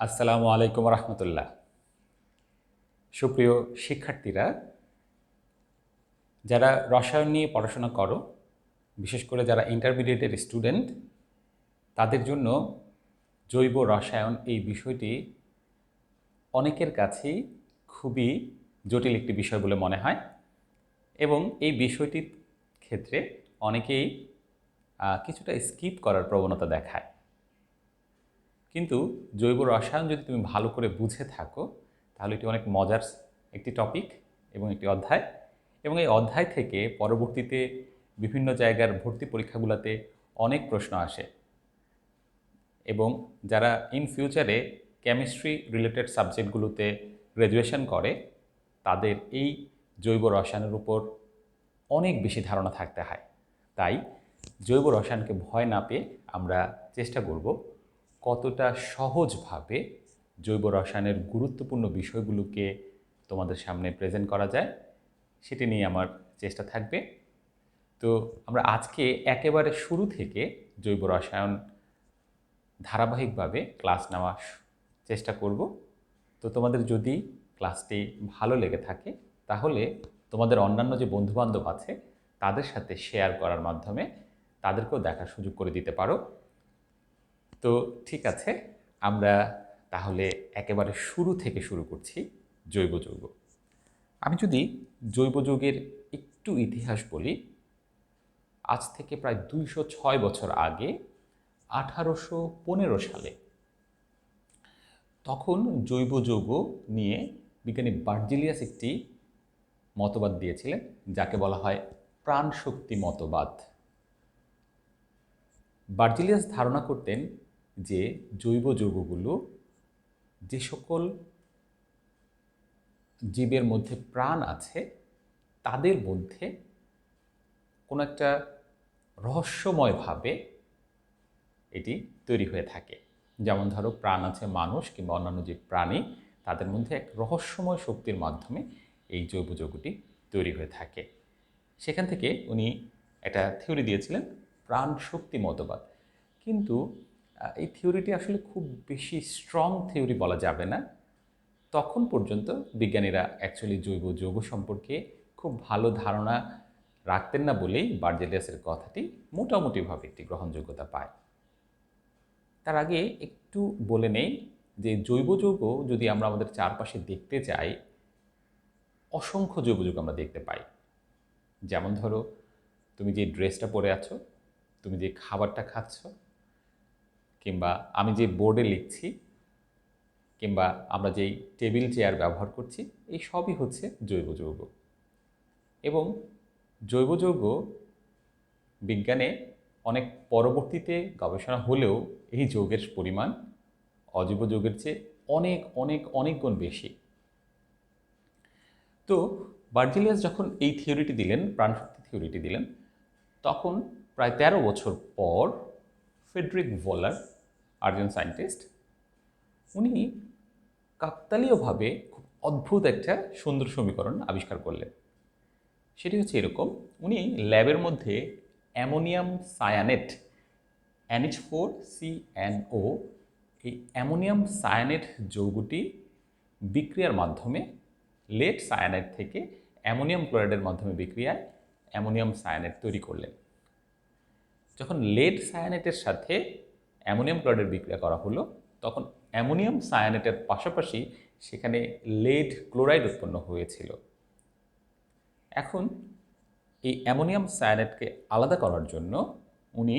আসসালামু আলাইকুম রহমতুল্লাহ। সুপ্রিয় শিক্ষার্থীরা, যারা রসায়ন নিয়ে পড়াশোনা করো, বিশেষ করে যারা ইন্টারমিডিয়েটের স্টুডেন্ট, তাদের জন্য জৈব রসায়ন এই বিষয়টি অনেকের কাছেই খুবই জটিল একটি বিষয় বলে মনে হয় এবং এই বিষয়টির ক্ষেত্রে অনেকেই কিছুটা স্কিপ করার প্রবণতা দেখায়। কিন্তু জৈব রসায়ন যদি তুমি ভালো করে বুঝে থাকো, তাহলে এটি অনেক মজার একটি টপিক এবং একটি অধ্যায়, এবং এই অধ্যায় থেকে পরবর্তীতে বিভিন্ন জায়গার ভর্তি পরীক্ষাগুলোতে অনেক প্রশ্ন আসে এবং যারা ইন ফিউচারে কেমিস্ট্রি রিলেটেড সাবজেক্টগুলোতে গ্র্যাজুয়েশন করে, তাদের এই জৈব রসায়নের উপর অনেক বেশি ধারণা থাকতে হয়। তাই জৈব রসায়নকে ভয় না পেয়ে আমরা চেষ্টা করব কতটা সহজভাবে জৈব রসায়নের গুরুত্বপূর্ণ বিষয়গুলোকে তোমাদের সামনে প্রেজেন্ট করা যায়, সেটি নিয়ে আমার চেষ্টা থাকবে। তো আমরা আজকে একেবারে শুরু থেকে জৈব রসায়ন ধারাবাহিকভাবে ক্লাস নেওয়ার চেষ্টা করব। তো তোমাদের যদি ক্লাসটি ভালো লেগে থাকে, তাহলে তোমাদের অন্যান্য যে বন্ধুবান্ধব আছে তাদের সাথে শেয়ার করার মাধ্যমে তাদেরকেও দেখার সুযোগ করে দিতে পারো। তো ঠিক আছে, আমরা তাহলে একেবারে শুরু থেকে শুরু করছি। জৈব যৌগ। আমি যদি জৈব যৌগের একটু ইতিহাস বলি, আজ থেকে প্রায় 206 বছর আগে 1815 সালে তখন জৈব যৌগ নিয়ে বিজ্ঞানী বার্জিলিয়াস একটি মতবাদ দিয়েছিলেন, যাকে বলা হয় প্রাণশক্তি মতবাদ। বার্জিলিয়াস ধারণা করতেন যে জৈব যৌগগুলো যে সকল জীবের মধ্যে প্রাণ আছে তাদের মধ্যে কোনো একটা রহস্যময়ভাবে এটি তৈরি হয়ে থাকে। যেমন ধরো, প্রাণ আছে মানুষ কিংবা অন্যান্য যে প্রাণী, তাদের মধ্যে এক রহস্যময় শক্তির মাধ্যমে এই জৈব যৌগটি তৈরি হয়ে থাকে। সেখান থেকে উনি একটা থিওরি দিয়েছিলেন, প্রাণ শক্তি মতবাদ। কিন্তু এই থিওরিটি আসলে খুব বেশি স্ট্রং থিওরি বলা যাবে না। তখন পর্যন্ত বিজ্ঞানীরা অ্যাকচুয়ালি জৈব যৌগ সম্পর্কে খুব ভালো ধারণা রাখতেন না বলেই বার্জেলিয়াসের কথাটি মোটামুটিভাবে একটি গ্রহণযোগ্যতা পায়। তার আগে একটু বলে নেই যে জৈব যৌগ যদি আমরা আমাদের চারপাশে দেখতে যাই, অসংখ্য জৈব যৌগ আমরা দেখতে পাই। যেমন ধরো, তুমি যে ড্রেসটা পরে আছো, তুমি যে খাবারটা খাচ্ছ, কিংবা আমি যে বোর্ডে লিখছি, কিংবা আমরা যেই টেবিল চেয়ার ব্যবহার করছি, এই সবই হচ্ছে জৈব যৌগ। এবং জৈব যৌগ বিজ্ঞানে অনেক পরবর্তীতে গবেষণা হলেও এই যৌগের পরিমাণ অজৈব যৌগের চেয়ে অনেক অনেক অনেক গুণ বেশি। তো বার্জিলিয়াস যখন এই থিওরিটি দিলেন, প্রাণশক্তি থিওরিটি দিলেন, তখন প্রায় 13 বছর পর ফ্রেডরিক ভোলার, আর্জেন্টিনান সায়েন্টিস্ট, উনি কাকতালীয়ভাবে খুব অদ্ভুত একটা সুন্দর সমীকরণ আবিষ্কার করলেন। সেটি হচ্ছে এরকম: উনি ল্যাবের মধ্যে অ্যামোনিয়াম সায়ানেট, NH4CnO, এই অ্যামোনিয়াম সায়ানেট যৌগটি বিক্রিয়ার মাধ্যমে লেড সায়ানাইড থেকে অ্যামোনিয়াম ক্লোরাইডের মাধ্যমে বিক্রিয়ায় অ্যামোনিয়াম সায়ানেট তৈরি করলেন। যখন লেড সায়ানেটের সাথে অ্যামোনিয়াম ক্লোরাইডের বিক্রিয়া করা হলো, তখন অ্যামোনিয়াম সায়ানেটের পাশাপাশি সেখানে লেড ক্লোরাইড উৎপন্ন হয়েছিল। এখন এই অ্যামোনিয়াম সায়ানেটকে আলাদা করার জন্য উনি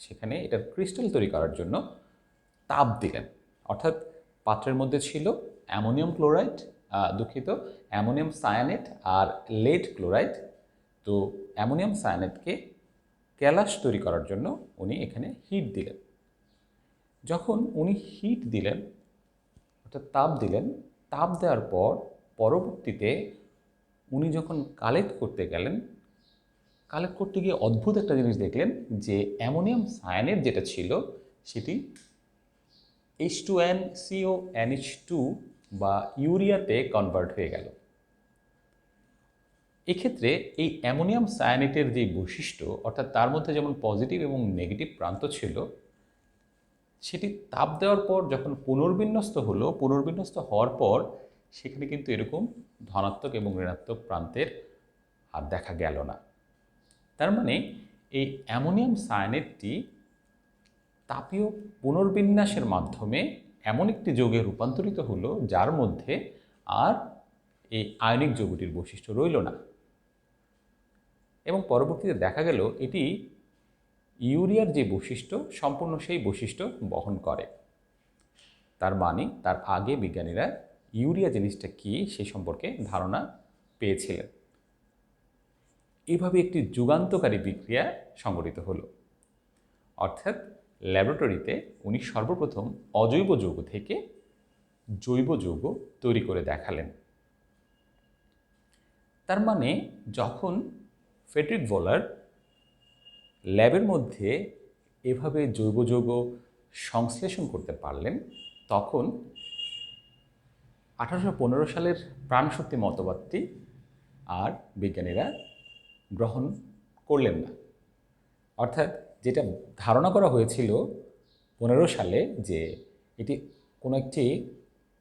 সেখানে এটার ক্রিস্টাল তৈরি করার জন্য তাপ দিলেন। অর্থাৎ পাত্রের মধ্যে ছিল অ্যামোনিয়াম ক্লোরাইড, অ্যামোনিয়াম সায়ানেট আর লেড ক্লোরাইড। তো অ্যামোনিয়াম সায়ানেটকে ক্যালাস তৈরি করার জন্য উনি এখানে হিট দিলেন। যখন উনি হিট দিলেন, অর্থাৎ তাপ দিলেন, তাপ দেওয়ার পর পরবর্তীতে উনি যখন কালেক্ট করতে গেলেন, কালেক্ট করতে গিয়ে অদ্ভুত একটা জিনিস দেখলেন যে অ্যামোনিয়াম সায়ানেট যেটা ছিল সেটি H2NCONH2 বা ইউরিয়াতে কনভার্ট হয়ে গেল। এক্ষেত্রে এই অ্যামোনিয়াম সায়ানেটের যে বৈশিষ্ট্য, অর্থাৎ তার মধ্যে যেমন পজিটিভ এবং নেগেটিভ প্রান্ত ছিল, সেটি তাপ দেওয়ার পর যখন পুনর্বিন্যস্ত হলো, পুনর্বিন্যস্ত হওয়ার পর সেখানে কিন্তু এরকম ধনাত্মক এবং ঋণাত্মক প্রান্তের আর দেখা গেল না। তার মানে এই অ্যামোনিয়াম সায়ানেটটি তাপীয় পুনর্বিন্যাসের মাধ্যমে এমন একটি যৌগে রূপান্তরিত হলো যার মধ্যে আর এই আয়নিক যৌগটির বৈশিষ্ট্য রইল না, এবং পরবর্তীতে দেখা গেল এটি ইউরিয়ার যে বৈশিষ্ট্য সম্পূর্ণ সেই বৈশিষ্ট্য বহন করে। তার মানে তার আগে বিজ্ঞানীরা ইউরিয়া জিনিসটা কী সেই সম্পর্কে ধারণা পেয়েছিলেন। এইভাবে একটি যুগান্তকারী বিক্রিয়া সংঘটিত হলো, অর্থাৎ ল্যাবরেটরিতে উনি সর্বপ্রথম অজৈব যৌগ থেকে জৈব যৌগ তৈরি করে দেখালেন। তার মানে যখন ফ্রেডরিক ভোলার ল্যাবের মধ্যে এভাবে জৈব যৌগ সংশ্লেষণ করতে পারলেন, তখন 1815 সালের প্রাণশক্তি মতবাদটি আর বিজ্ঞানীরা গ্রহণ করলেন না। অর্থাৎ যেটা ধারণা করা হয়েছিল 15 সালে যে এটি কোনো একটি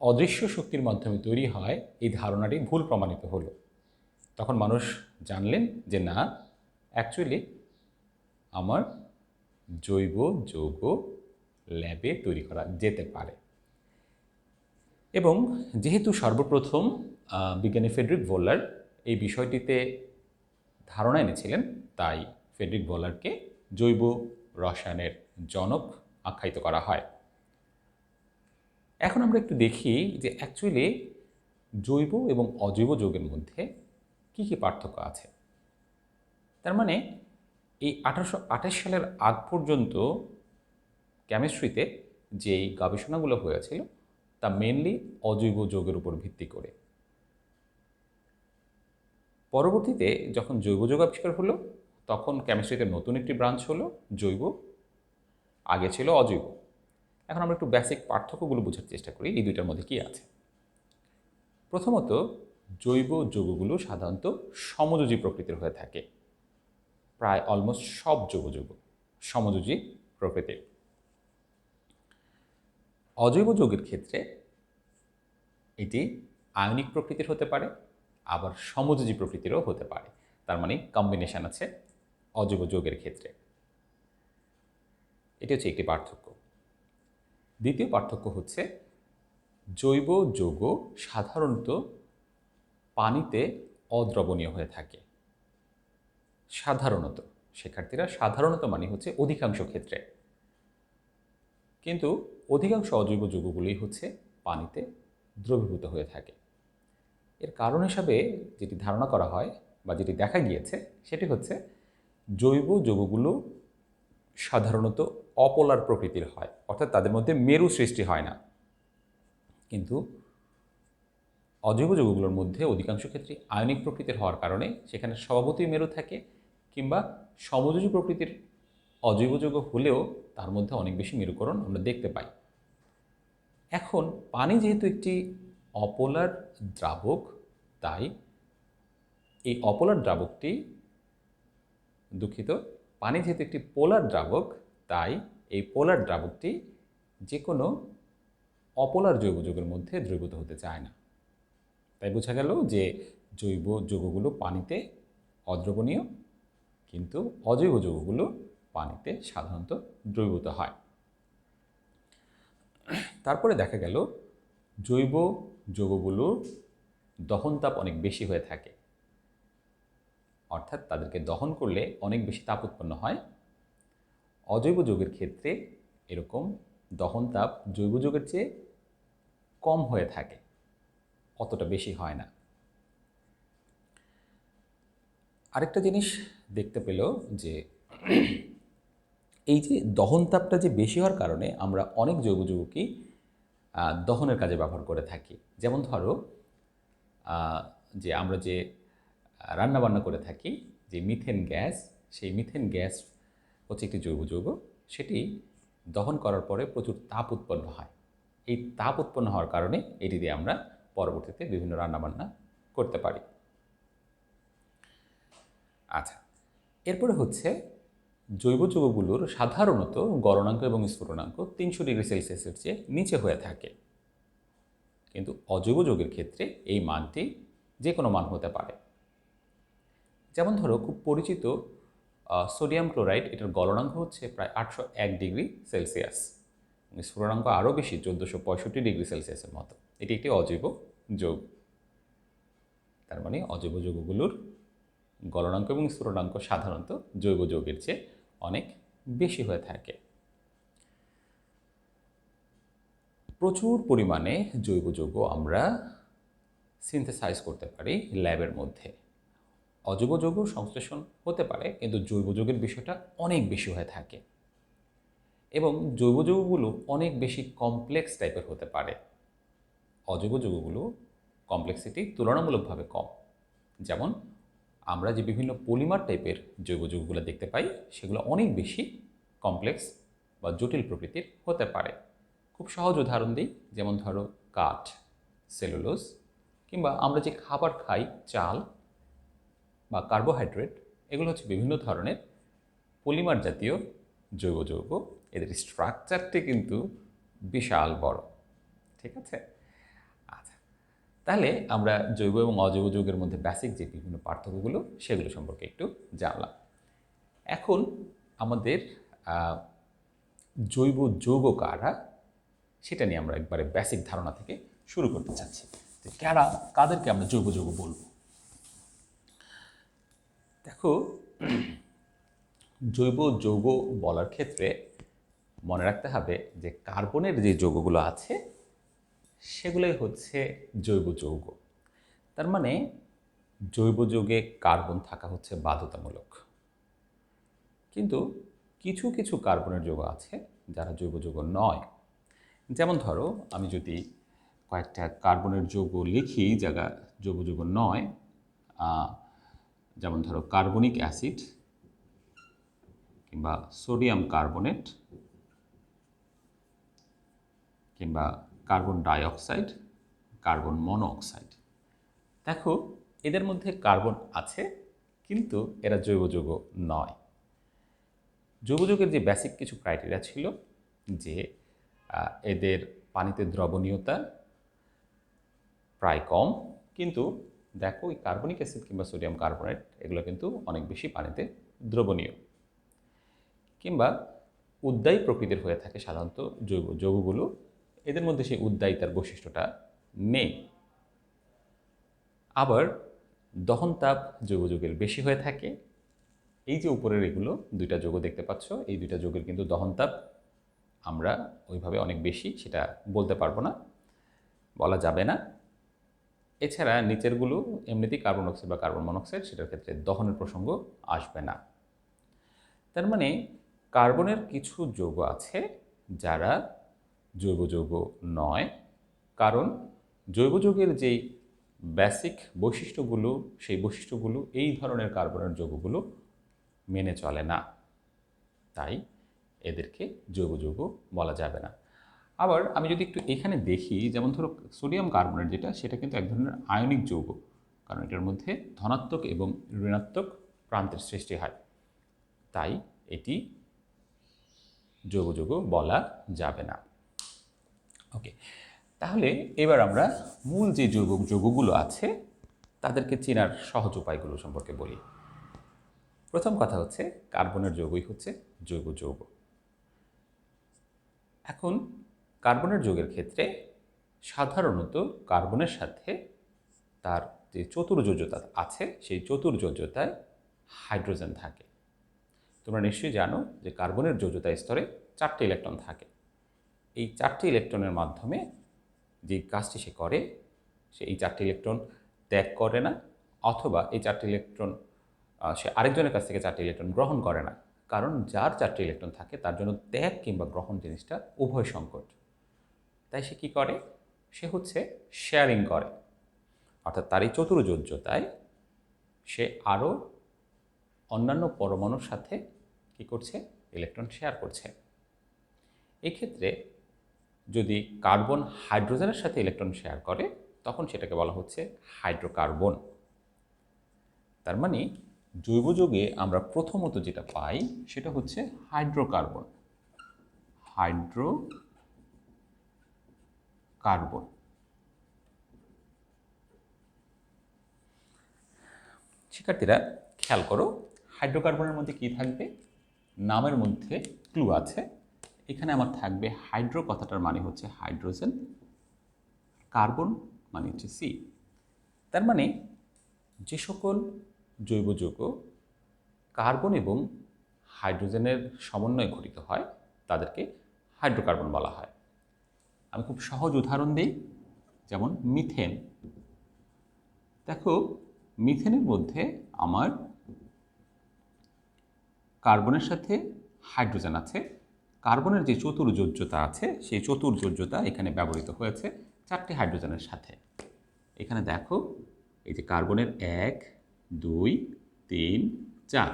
অদৃশ্য শক্তির মাধ্যমে তৈরি হয়, এই ধারণাটি ভুল প্রমাণিত হলো। তখন মানুষ জানলেন যে না, অ্যাকচুয়ালি আমার জৈব যৌগ ল্যাবে তৈরি করা যেতে পারে। এবং যেহেতু সর্বপ্রথম বিজ্ঞানী ফ্রেডরিক ভোলার এই বিষয়টিতে ধারণা এনেছিলেন, তাই ফ্রেডরিক ভোলারকে জৈব রসায়নের জনক আখ্যায়িত করা হয়। এখন আমরা একটু দেখি যে অ্যাকচুয়ালি জৈব এবং অজৈব যৌগের মধ্যে কী কী পার্থক্য আছে। তার মানে এই 1828 সালের আগ পর্যন্ত কেমিস্ট্রিতে যেই গবেষণাগুলো হয়েছিল তা মেনলি অজৈব যৌগের উপর ভিত্তি করে। পরবর্তীতে যখন জৈব যৌগ আবিষ্কার হলো, তখন কেমিস্ট্রিতে নতুন একটি ব্রাঞ্চ হলো জৈব, আগে ছিল অজৈব। এখন আমরা একটু বেসিক পার্থক্যগুলো বোঝার চেষ্টা করি এই দুইটার মধ্যে কী আছে। প্রথমত, জৈব যৌগগুলো সাধারণত সমযোজী প্রকৃতির হয়ে থাকে। প্রায় অলমোস্ট সব জৈব যৌগ সমযোজী প্রকৃতির। অজৈব যৌগের ক্ষেত্রে এটি আয়নিক প্রকৃতির হতে পারে, আবার সমযোজী প্রকৃতিরও হতে পারে। তার মানে কম্বিনেশন আছে অজৈব যৌগের ক্ষেত্রে। এটি হচ্ছে একটি পার্থক্য। দ্বিতীয় পার্থক্য হচ্ছে জৈব যৌগ সাধারণত পানিতে অদ্রবণীয় হয়ে থাকে। সাধারণত, শিক্ষার্থীরা, সাধারণত মানে হচ্ছে অধিকাংশ ক্ষেত্রে, কিন্তু অধিকাংশ অজৈব যৌগগুলোই হচ্ছে পানিতে দ্রবীভূত হয়ে থাকে। এর কারণ হিসাবে যেটি ধারণা করা হয় বা যেটি দেখা গিয়েছে সেটি হচ্ছে জৈব যৌগগুলো সাধারণত অপোলার প্রকৃতির হয়, অর্থাৎ তাদের মধ্যে মেরু সৃষ্টি হয় না। কিন্তু অজৈব যৌগগুলোর মধ্যে অধিকাংশ ক্ষেত্রে আয়নিক প্রকৃতির হওয়ার কারণে সেখানে স্বভাবতই মেরু থাকে, কিংবা সমযোজী প্রকৃতির অজৈব যৌগ হলেও তার মধ্যে অনেক বেশি মেরুকরণ আমরা দেখতে পাই। এখন পানি যেহেতু একটি অপোলার দ্রাবক, তাই এই অপোলার দ্রাবকটি, দুঃখিত, পানি যেহেতু একটি পোলার দ্রাবক, তাই এই পোলার দ্রাবকটি যে কোনো অপোলার জৈব যৌগের মধ্যে দ্রবীভূত হতে চায় না। তাই বোঝা গেল যে জৈব যৌগগুলো পানিতে অদ্রবণীয়, কিন্তু অজৈব যৌগগুলো পানিতে সাধারণত দ্রবীভূত হয়। তারপরে দেখা গেল জৈব যৌগগুলোর দহন তাপ অনেক বেশি হয়ে থাকে, অর্থাৎ তাদেরকে দহন করলে অনেক বেশি তাপ উৎপন্ন হয়। অজৈব যৌগের ক্ষেত্রে এরকম দহন তাপ জৈব যৌগের চেয়ে কম হয়ে থাকে, অতটা বেশি হয় না। আরেকটা জিনিস দেখতে পেল যে এই যে দহন তাপটা যে বেশি হওয়ার কারণে আমরা অনেক জৈব যৌগকেই দহনের কাজে ব্যবহার করে থাকি। যেমন ধরো যে আমরা যে রান্নাবান্না করে থাকি, যে মিথেন গ্যাস, সেই মিথেন গ্যাস হচ্ছে একটি জৈব যৌগ। সেটি দহন করার পরে প্রচুর তাপ উৎপন্ন হয়। এই তাপ উৎপন্ন হওয়ার কারণে এটি দিয়ে আমরা পরবর্তীতে বিভিন্ন রান্নাবান্না করতে পারি। আচ্ছা, এরপরে হচ্ছে জৈব যৌগগুলোর সাধারণত গলনাঙ্ক এবং স্ফুটনাঙ্ক 300 ডিগ্রি সেলসিয়াসের চেয়ে নিচে হয়ে থাকে, কিন্তু অজৈব যৌগের ক্ষেত্রে এই মানটি যে কোনো মান হতে পারে। যেমন ধরো, খুব পরিচিত সোডিয়াম ক্লোরাইড, এটার গলনাঙ্ক হচ্ছে প্রায় 801 ডিগ্রি সেলসিয়াস, স্ফুটনাঙ্ক আরও বেশি, 1465 ডিগ্রি সেলসিয়াসের মতো। এটি একটি অজৈব যৌগ। তার মানে অজৈব যৌগগুলোর গলনাঙ্ক এবং স্ফুটনাঙ্ক সাধারণত জৈব যৌগের চেয়ে অনেক বেশি হয়ে থাকে। প্রচুর পরিমাণে জৈব যৌগ আমরা সিনথেসাইজ করতে পারি ল্যাবের মধ্যে। অজৈব যৌগ সংশ্লেষণ হতে পারে, কিন্তু জৈব যৌগের বিষয়টা অনেক বেশি হয়ে থাকে এবং জৈব যৌগগুলো অনেক বেশি কমপ্লেক্স টাইপের হতে পারে। অজৈব যৌগগুলো কমপ্লেক্সিটি তুলনামূলকভাবে কম। যেমন আমরা যে বিভিন্ন পলিমার টাইপের জৈব যৌগগুলো দেখতে পাই, সেগুলো অনেক বেশি কমপ্লেক্স বা জটিল প্রকৃতির হতে পারে। খুব সহজ উদাহরণ দিই, যেমন ধরো কাঠ, সেলুলোজ, কিংবা আমরা যে খাবার খাই, চাল বা কার্বোহাইড্রেট, এগুলো হচ্ছে বিভিন্ন ধরনের পলিমার জাতীয় জৈব যৌগ। এদের স্ট্রাকচারটি কিন্তু বিশাল বড়। ঠিক আছে? আচ্ছা, তাহলে আমরা জৈব এবং অজৈব যৌগের মধ্যে বেসিক যে বিভিন্ন পার্থক্যগুলো, সেগুলো সম্পর্কে একটু জানলাম। এখন আমাদের জৈব যৌগ কারা, সেটা নিয়ে আমরা একবারে বেসিক ধারণা থেকে শুরু করতে চাচ্ছি। যে কাদেরকে আমরা জৈব যৌগ বলবো। দেখো, জৈব যৌগ বলার ক্ষেত্রে মনে রাখতে হবে যে কার্বনের যে যৌগগুলো আছে, সেগুলোই হচ্ছে জৈব যৌগ। তার মানে জৈব যৌগে কার্বন থাকা হচ্ছে বাধ্যতামূলক। কিন্তু কিছু কিছু কার্বনের যৌগ আছে যারা জৈব যৌগ নয়। যেমন ধরো, আমি যদি কয়েকটা কার্বনের যৌগ লিখি যারা জৈব যৌগ নয়, যেমন ধরো কার্বনিক অ্যাসিড, কিংবা সোডিয়াম কার্বনেট, কিংবা কার্বন ডাইঅক্সাইড, কার্বন মনোঅক্সাইড। দেখো, এদের মধ্যে কার্বন আছে, কিন্তু এরা জৈব যৌগ নয়। জৈব যৌগের যে বেসিক কিছু ক্রাইটেরিয়া ছিল, যে এদের পানিতে দ্রবণীয়তা প্রায় কম, কিন্তু দেখো এই কার্বনিক অ্যাসিড কিংবা সোডিয়াম কার্বনেট এগুলো কিন্তু অনেক বেশি পানিতে দ্রবণীয়, কিংবা উদ্বায়ী প্রকৃতির হয়ে থাকে সাধারণত জৈব যৌগগুলো। এদের মধ্যে সেই উদ্বায়িতার বৈশিষ্ট্যটা নেই। আবার দহন তাপ জৈব যৌগের বেশি হয়ে থাকে। এই যে উপরের এগুলো দুইটা যৌগ দেখতে পাচ্ছ, এই দুইটা যৌগের কিন্তু দহন তাপ আমরা ওইভাবে অনেক বেশি সেটা বলতে পারবো না, বলা যাবে না। এছাড়া নিচেরগুলো এমনিতেই কার্বন অক্সাইড বা কার্বন মনোক্সাইড, সেটার ক্ষেত্রে দহনের প্রসঙ্গ আসবে না। তার মানে কার্বনের কিছু যৌগ আছে যারা জৈব যৌগ নয়, কারণ জৈব যৌগের যেই বেসিক বৈশিষ্ট্যগুলো, সেই বৈশিষ্ট্যগুলো এই ধরনের কার্বনের যৌগগুলো মেনে চলে না, তাই এদেরকে জৈব যৌগ বলা যাবে না। আবার আমি যদি একটু এখানে দেখি, যেমন ধরো সোডিয়াম কার্বনেট যেটা, সেটা কিন্তু এক ধরনের আয়নিক যৌগ, কারণ এটার মধ্যে ধনাত্মক এবং ঋণাত্মক প্রান্তের সৃষ্টি হয়, তাই এটি জৈব যৌগ বলা যাবে না। ওকে, তাহলে এবার আমরা মূল যে যৌগগুলো আছে তাদেরকে চেনার সহজ উপায়গুলো সম্পর্কে বলি। প্রথম কথা হচ্ছে, কার্বনের যৌগই হচ্ছে জৈব যৌগ। এখন কার্বনের যৌগের ক্ষেত্রে সাধারণত কার্বনের সাথে তার যে চতুর্যোজ্যতা আছে, সেই চতুর্যোজ্যতায় হাইড্রোজেন থাকে। তোমরা নিশ্চয়ই জানো যে কার্বনের যোজ্যতা স্তরে 4টি ইলেকট্রন থাকে। এই 4টি ইলেকট্রনের মাধ্যমে যে কাজটি সে করে, সে এই 4টি ইলেকট্রন ত্যাগ করে না, অথবা এই 4টি ইলেকট্রন সে আরেকজনের কাছ থেকে 4টি ইলেকট্রন গ্রহণ করে না, কারণ যার 4টি ইলেকট্রন থাকে তার জন্য ত্যাগ কিংবা গ্রহণ জিনিসটা উভয় সংকট। তাই সে কী করে? সে হচ্ছে শেয়ারিং করে, অর্থাৎ তার এই চতুর্যোজ্যতায় সে আরও অন্যান্য পরমাণুর সাথে কী করছে? ইলেকট্রন শেয়ার করছে। এই ক্ষেত্রে যদি কার্বন হাইড্রোজেনের সাথে ইলেকট্রন শেয়ার করে, তখন সেটাকে বলা হচ্ছে হাইড্রোকার্বন। তার মানে জৈব যৌগে আমরা প্রথমত যেটা পাই সেটা হচ্ছে হাইড্রোকার্বন। হাইড্রোকার্বন শিক্ষার্থীরা খেয়াল করো, হাইড্রোকার্বনের মধ্যে কি থাকবে? নামের মধ্যে ক্লু আছে। এখানে আমার থাকবে হাইড্রো কথাটার মানে হচ্ছে হাইড্রোজেন, কার্বন মানে হচ্ছে সি। তার মানে যে সকল জৈব যৌগ কার্বন এবং হাইড্রোজেনের সমন্বয়ে গঠিত হয় তাদেরকে হাইড্রোকার্বন বলা হয়। আমি খুব সহজ উদাহরণ দিই, যেমন মিথেন। দেখো, মিথেনের মধ্যে আমার কার্বনের সাথে হাইড্রোজেন আছে। কার্বনের যে চতুর্যোজ্যতা আছে সেই চতুর্যোজ্যতা এখানে ব্যবহৃত হয়েছে 4টি হাইড্রোজেনের সাথে। এখানে দেখো, এই যে কার্বনের 1, 2, 3, 4,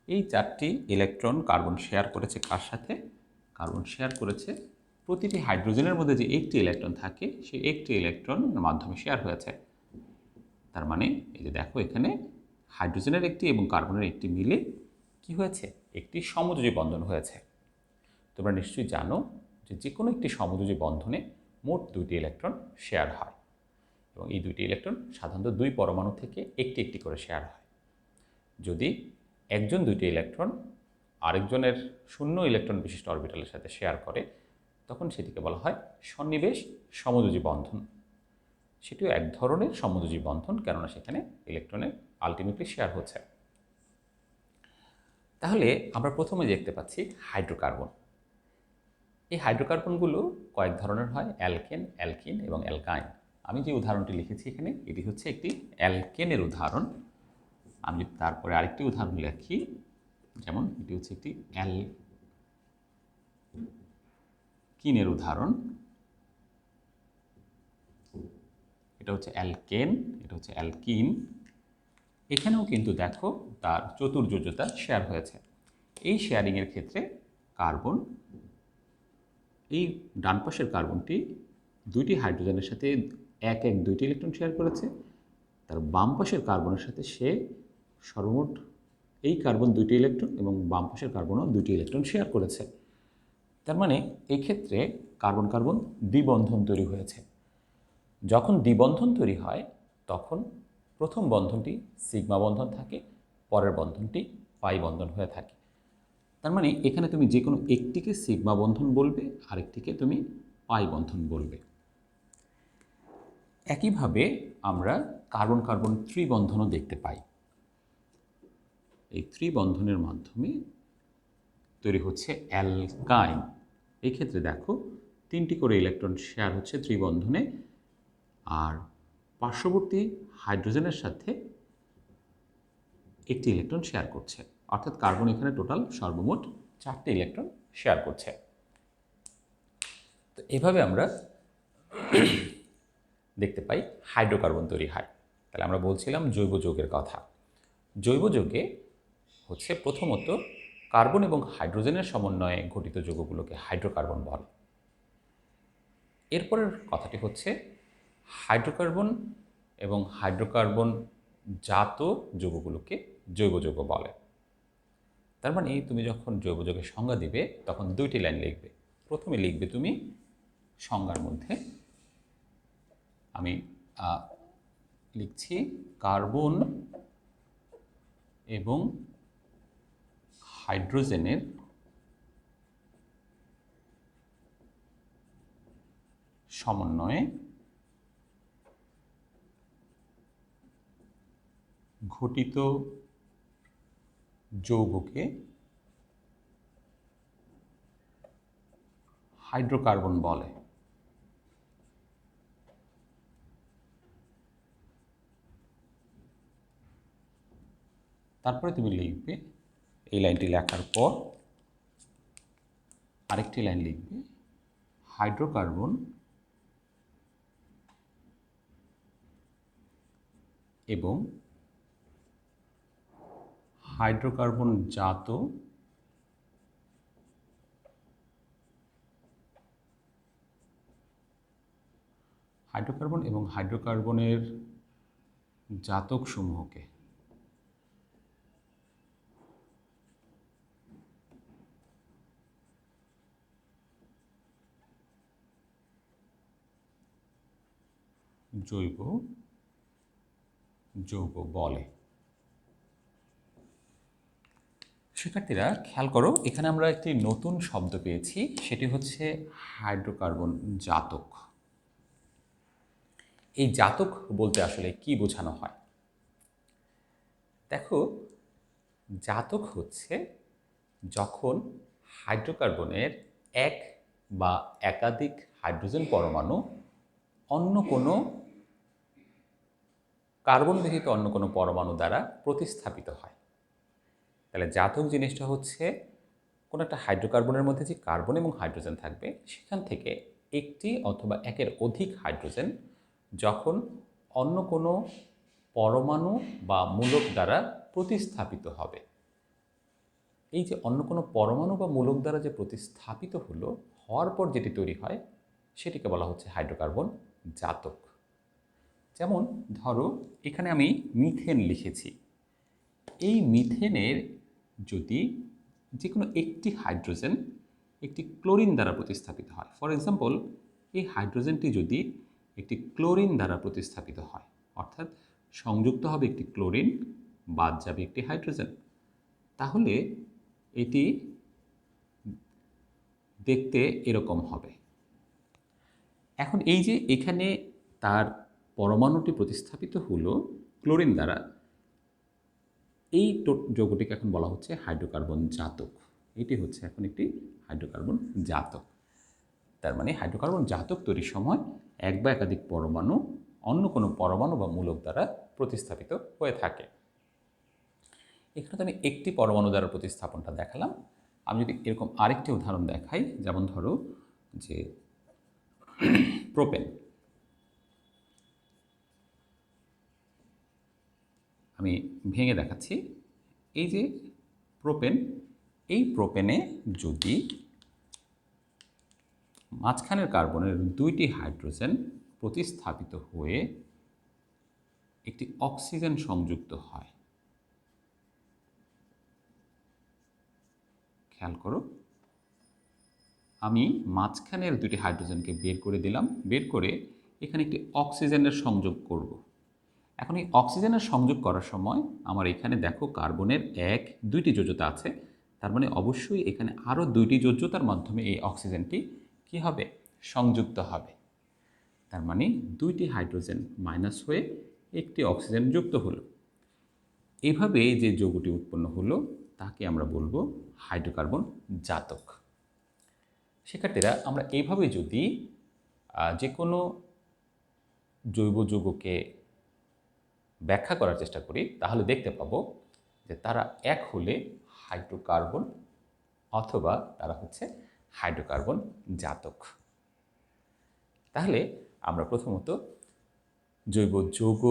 এই 4টি ইলেকট্রন কার্বন শেয়ার করেছে কার সাথে? কার্বন শেয়ার করেছে প্রতিটি হাইড্রোজেনের মধ্যে যে একটি ইলেকট্রন থাকে সেই একটি ইলেকট্রনের মাধ্যমে শেয়ার হয়েছে। তার মানে এই যে দেখো, এখানে হাইড্রোজেনের একটি এবং কার্বনের একটি মিলে কি হয়েছে? একটি সমযোজী বন্ধন হয়েছে। তোমরা নিশ্চয়ই জানো যে যে কোনো একটি সমযোজী বন্ধনে মোট 2টি ইলেকট্রন শেয়ার হয় এবং এই 2টি ইলেকট্রন সাধারণত 2 পরমাণু থেকে একটি একটি করে শেয়ার হয়। যদি একজন 2টি ইলেকট্রন আরেকজনের 0 ইলেকট্রন বিশিষ্ট অরবিটালের সাথে শেয়ার করে তখন সেটিকে বলা হয় সন্নিবেশ সমযোজী বন্ধন। সেটিও এক ধরনের সমযোজী বন্ধন, কেননা সেখানে ইলেকট্রনের আলটিমেটলি শেয়ার হচ্ছে। তাহলে আমরা প্রথমে দেখতে পাচ্ছি হাইড্রোকার্বন। এই হাইড্রোকার্বনগুলো কয়েক ধরনের হয়, অ্যালকেন, অ্যালকিন এবং অ্যালকাইন। আমি যে উদাহরণটি লিখেছি এখানে, এটি হচ্ছে একটি অ্যালকেনের উদাহরণ। আমি যদি তারপরে আরেকটি উদাহরণ লিখি, যেমন এটি হচ্ছে একটি অ্যালকিনের উদাহরণ। এটা হচ্ছে অ্যালকেন, এটা হচ্ছে অ্যালকিন। এখানেও কিন্তু দেখো তার চতুর্যোজ্যতা শেয়ার হয়েছে। এই শেয়ারিংয়ের ক্ষেত্রে কার্বন, এই ডান পাশের কার্বনটি 2টি হাইড্রোজেনের সাথে 2টি ইলেকট্রন শেয়ার করেছে। তার বাম পাশের কার্বনের সাথে সে সর্বমোট এই কার্বন 2টি ইলেকট্রন এবং বাম পাশের কার্বনও 2টি ইলেকট্রন শেয়ার করেছে। তার মানে এই ক্ষেত্রে কার্বন কার্বন দ্বিবন্ধন তৈরি হয়েছে। যখন দ্বিবন্ধন তৈরি হয় তখন প্রথম বন্ধনটি সিগমা বন্ধন থাকে, পরের বন্ধনটি পাই বন্ধন হয়ে থাকে। তার মানে এখানে তুমি যে কোনো একটিকে সিগমা বন্ধন বলবে, আরেকটিকে তুমি পাই বন্ধন বলবে। একইভাবে আমরা কার্বন কার্বন ত্রিবন্ধনও দেখতে পাই। এই ত্রিবন্ধনের মাধ্যমে তৈরি হচ্ছে অ্যালকাইন। এই ক্ষেত্রে দেখো 3টি করে ইলেকট্রন শেয়ার হচ্ছে ত্রিবন্ধনে, আর পার্শ্ববর্তী হাইড্রোজেনের সাথে একটি ইলেকট্রন শেয়ার করছে। অর্থাৎ কার্বন এখানে টোটাল সর্বমোট 4টি ইলেকট্রন শেয়ার করছে। তো এভাবে আমরা দেখতে পাই হাইড্রোকার্বন তৈরি হয়। তাহলে আমরা বলছিলাম জৈব যৌগের কথা। জৈব যৌগে হচ্ছে প্রথমত কার্বন এবং হাইড্রোজেনের সমন্বয়ে গঠিত যৌগগুলোকে হাইড্রোকার্বন বলে। এরপরের কথাটি হচ্ছে হাইড্রোকার্বন এবং হাইড্রোকার্বন জাত যৌগগুলোকে জৈব যৌগ বলে। তার মানে তুমি যখন জৈব যৌগের সংজ্ঞা দিবে তখন 2টি লাইন লিখবে। প্রথমে লিখবে তুমি সংজ্ঞার মধ্যে, আমি লিখছি কার্বন এবং হাইড্রোজেনের সমন্বয়ে ঘটিত যৌগকে হাইড্রোকার্বন বলে। তারপরে তুমি লিখবে, এই লাইনটি লেখার পর আরেকটি লাইন লিখবে, হাইড্রোকার্বন এবং হাইড্রোকার্বন জাত হাইড্রোকার্বন এবং হাইড্রোকার্বনের জাতক সমূহকে জৈব যৌগ বলে। শিক্ষার্থীরা খেয়াল করো, এখানে আমরা একটি নতুন শব্দ পেয়েছি, সেটি হচ্ছে হাইড্রোকার্বন জাতক। এই জাতক বলতে আসলে কি বোঝানো হয়? দেখো, জাতক হচ্ছে যখন হাইড্রোকার্বনের এক বা একাধিক হাইড্রোজেন পরমাণু অন্য কোনো কার্বন ব্যতীত অন্য কোনো পরমাণু দ্বারা প্রতিস্থাপিত হয়। তাহলে জাতক জিনিসটা হচ্ছে কোনো একটা হাইড্রোকার্বনের মধ্যে যে কার্বন এবং হাইড্রোজেন থাকবে, সেখান থেকে একটি অথবা একের অধিক হাইড্রোজেন যখন অন্য কোনো পরমাণু বা মূলক দ্বারা প্রতিস্থাপিত হবে, এই যে অন্য কোনো পরমাণু বা মূলক দ্বারা যে প্রতিস্থাপিত হওয়ার পর যেটি তৈরি হয়, সেটিকে বলা হচ্ছে হাইড্রোকার্বন জাতক। যেমন ধরো, এখানে আমি মিথেন লিখেছি। এই মিথেনের যদি যে কোনো একটি হাইড্রোজেন একটি ক্লোরিন দ্বারা প্রতিস্থাপিত হয়, ফর এক্সাম্পল এই হাইড্রোজেনটি যদি একটি ক্লোরিন দ্বারা প্রতিস্থাপিত হয়, অর্থাৎ সংযুক্ত হবে একটি ক্লোরিন, বাদ যাবে একটি হাইড্রোজেন, তাহলে এটি দেখতে এরকম হবে। এখন এই যে এখানে তার পরমাণুটি প্রতিস্থাপিত হলো ক্লোরিন দ্বারা, এই যৌগটিকে এখন বলা হচ্ছে হাইড্রোকার্বন জাতক। এটি হচ্ছে এখন একটি হাইড্রোকার্বন জাতক। তার মানে হাইড্রোকার্বন জাতক তৈরির সময় এক বা একাধিক পরমাণু অন্য কোনো পরমাণু বা মূলক দ্বারা প্রতিস্থাপিত হয়ে থাকে। এখানে তো আমি একটি পরমাণু দ্বারা প্রতিস্থাপনটা দেখালাম। আমি যদি এরকম আরেকটি উদাহরণ দেখাই, যেমন ধরো যে প্রোপেন। আমি ভেঙে দেখাচ্ছি। এই যে প্রোপেন, এই প্রোপেনে যদি মাঝখানের কার্বনের দুইটি হাইড্রোজেন প্রতিস্থাপিত হয়ে একটি অক্সিজেন সংযুক্ত হয়, খেয়াল করো, আমি মাঝখানের দুটি হাইড্রোজেনকে বের করে দিলাম, বের করে এখানে একটি অক্সিজেনের সংযোগ করব। এখন এই অক্সিজেনের সংযোগ করার সময় আমার এখানে দেখো কার্বনের দুইটি যোজ্যতা আছে, তার মানে অবশ্যই এখানে আরও দুইটি যোজ্যতার মাধ্যমে এই অক্সিজেনটি কি হবে? সংযুক্ত হবে। তার মানে দুইটি হাইড্রোজেন মাইনাস হয়ে একটি অক্সিজেন যুক্ত হলো। এভাবে যে যৌগটি উৎপন্ন হলো তাকে আমরা বলবো হাইড্রোকার্বন জাতক। শিক্ষার্থীরা, আমরা এইভাবে যদি যে কোনো জৈব যৌগকে ব্যাখ্যা করার চেষ্টা করি, তাহলে দেখতে পাবো যে তারা এক হলে হাইড্রোকার্বন অথবা তারা হচ্ছে হাইড্রোকার্বন জাতক। তাহলে আমরা প্রথমত জৈব যৌগ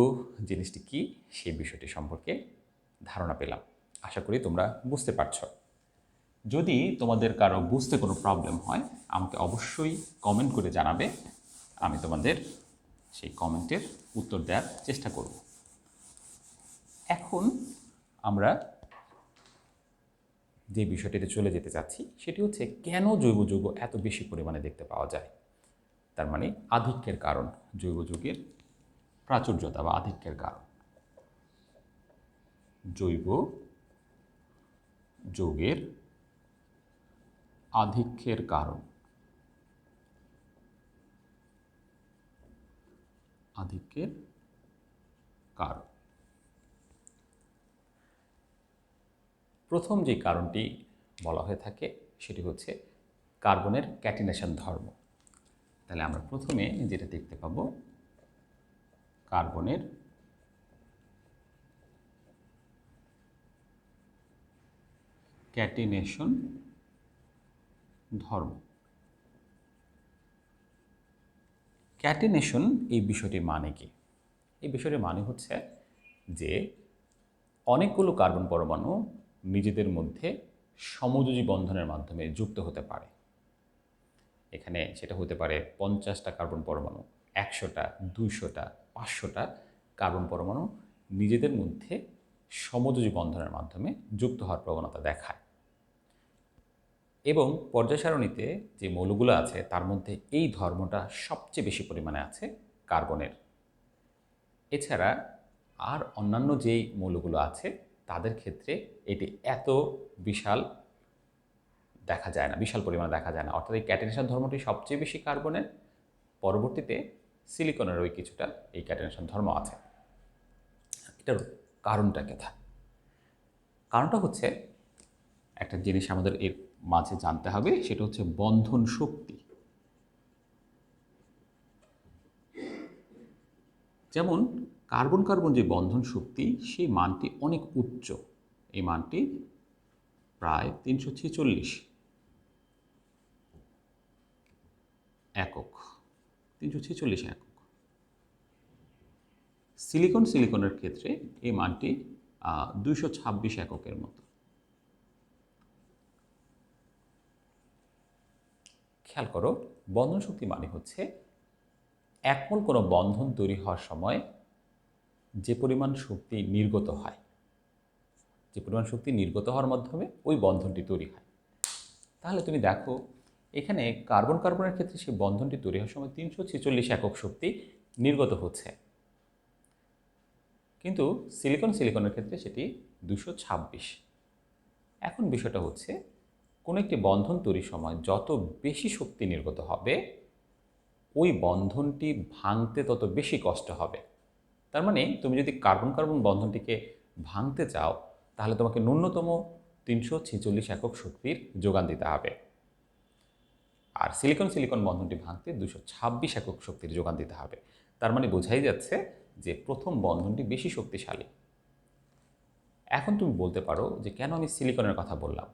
জিনিসটি কি সেই বিষয়টি সম্পর্কে ধারণা পেলাম। আশা করি তোমরা বুঝতে পারছ। যদি তোমাদের কারো বুঝতে কোনো প্রবলেম হয়, আমাকে অবশ্যই কমেন্ট করে জানাবে। আমি তোমাদের সেই কমেন্টের উত্তর দেওয়ার চেষ্টা করব। এখন আমরা যে বিষয়টিতে চলে যেতে চাচ্ছি সেটি হচ্ছে কেন জৈব যৌগ এত বেশি পরিমাণে দেখতে পাওয়া যায়। তার মানে আধিক্যের কারণ, জৈব যৌগের প্রাচুর্যতা বা আধিক্যের কারণ। জৈব যৌগের আধিক্যের কারণ। আধিক্যের কারণ প্রথম যে কারণটি বলা হয়ে থাকে সেটি হচ্ছে কার্বনের ক্যাটিনেশন ধর্ম। তাহলে আমরা প্রথমে যেটা দেখতে পাবো, কার্বনের ক্যাটিনেশন ধর্ম। ক্যাটিনেশন এই বিষয়টির মানে কি? এই বিষয়টির মানে হচ্ছে যে অনেকগুলো কার্বন পরমাণু নিজেদের মধ্যে সমযোজী বন্ধনের মাধ্যমে যুক্ত হতে পারে। এখানে সেটা হতে পারে 50টা কার্বন পরমাণু, 100টা, 200টা, 500টা কার্বন পরমাণু নিজেদের মধ্যে সমযোজী বন্ধনের মাধ্যমে যুক্ত হওয়ার প্রবণতা দেখায়। এবং পর্যায় সারণীতে যে মৌলগুলো আছে তার মধ্যে এই ধর্মটা সবচেয়ে বেশি পরিমাণে আছে কার্বনের। এছাড়া আর অন্যান্য যেই মৌলগুলো আছে তাদের ক্ষেত্রে এটি এত বিশাল দেখা যায় না, বিশাল পরিমাণে দেখা যায় না। অর্থাৎ এই ক্যাটেনেশন ধর্মটি সবচেয়ে বেশি কার্বনের, পরবর্তীতে সিলিকনের ওই কিছুটা এই ক্যাটেনেশন ধর্ম আছে। এটার কারণটা কেথা? কারণটা হচ্ছে একটা জিনিস আমাদের এর মাঝে জানতে হবে, সেটা হচ্ছে বন্ধন শক্তি। যেমন কার্বন কার্বন যে বন্ধন শক্তি, সেই মানটি অনেক উচ্চ। এই মানটি প্রায় 346 একক, 346 একক। সিলিকনের ক্ষেত্রে এই মানটি 226 এককের মতো। খেয়াল করো, বন্ধন শক্তি মানে হচ্ছে এক মোল কোনো বন্ধন তৈরি হওয়ার সময় যে পরিমাণ শক্তি নির্গত হয়, যে পরিমাণ শক্তি নির্গত হওয়ার মাধ্যমে ওই বন্ধনটি তৈরি হয়। তাহলে তুমি দেখো, এখানে কার্বন কার্বনের ক্ষেত্রে সেই বন্ধনটি তৈরি হওয়ার সময় 346 একক শক্তি নির্গত হচ্ছে, কিন্তু সিলিকনের ক্ষেত্রে সেটি 226। এখন বিষয়টা হচ্ছে, কোনো একটি বন্ধন তৈরির সময় যত বেশি শক্তি নির্গত হবে, ওই বন্ধনটি ভাঙতে তত বেশি কষ্ট হবে। তার মানে তুমি যদি কার্বন কার্বন বন্ধনটিকে ভাঙতে চাও, তাহলে তোমাকে ন্যূনতম 346 একক শক্তির যোগান দিতে হবে। আর সিলিকন বন্ধনটি ভাঙতে 226 একক শক্তির যোগান দিতে হবে। তার মানে বোঝাই যাচ্ছে যে প্রথম বন্ধনটি বেশি শক্তিশালী। এখন তুমি বলতে পারো যে কেন আমি সিলিকনের কথা বললাম,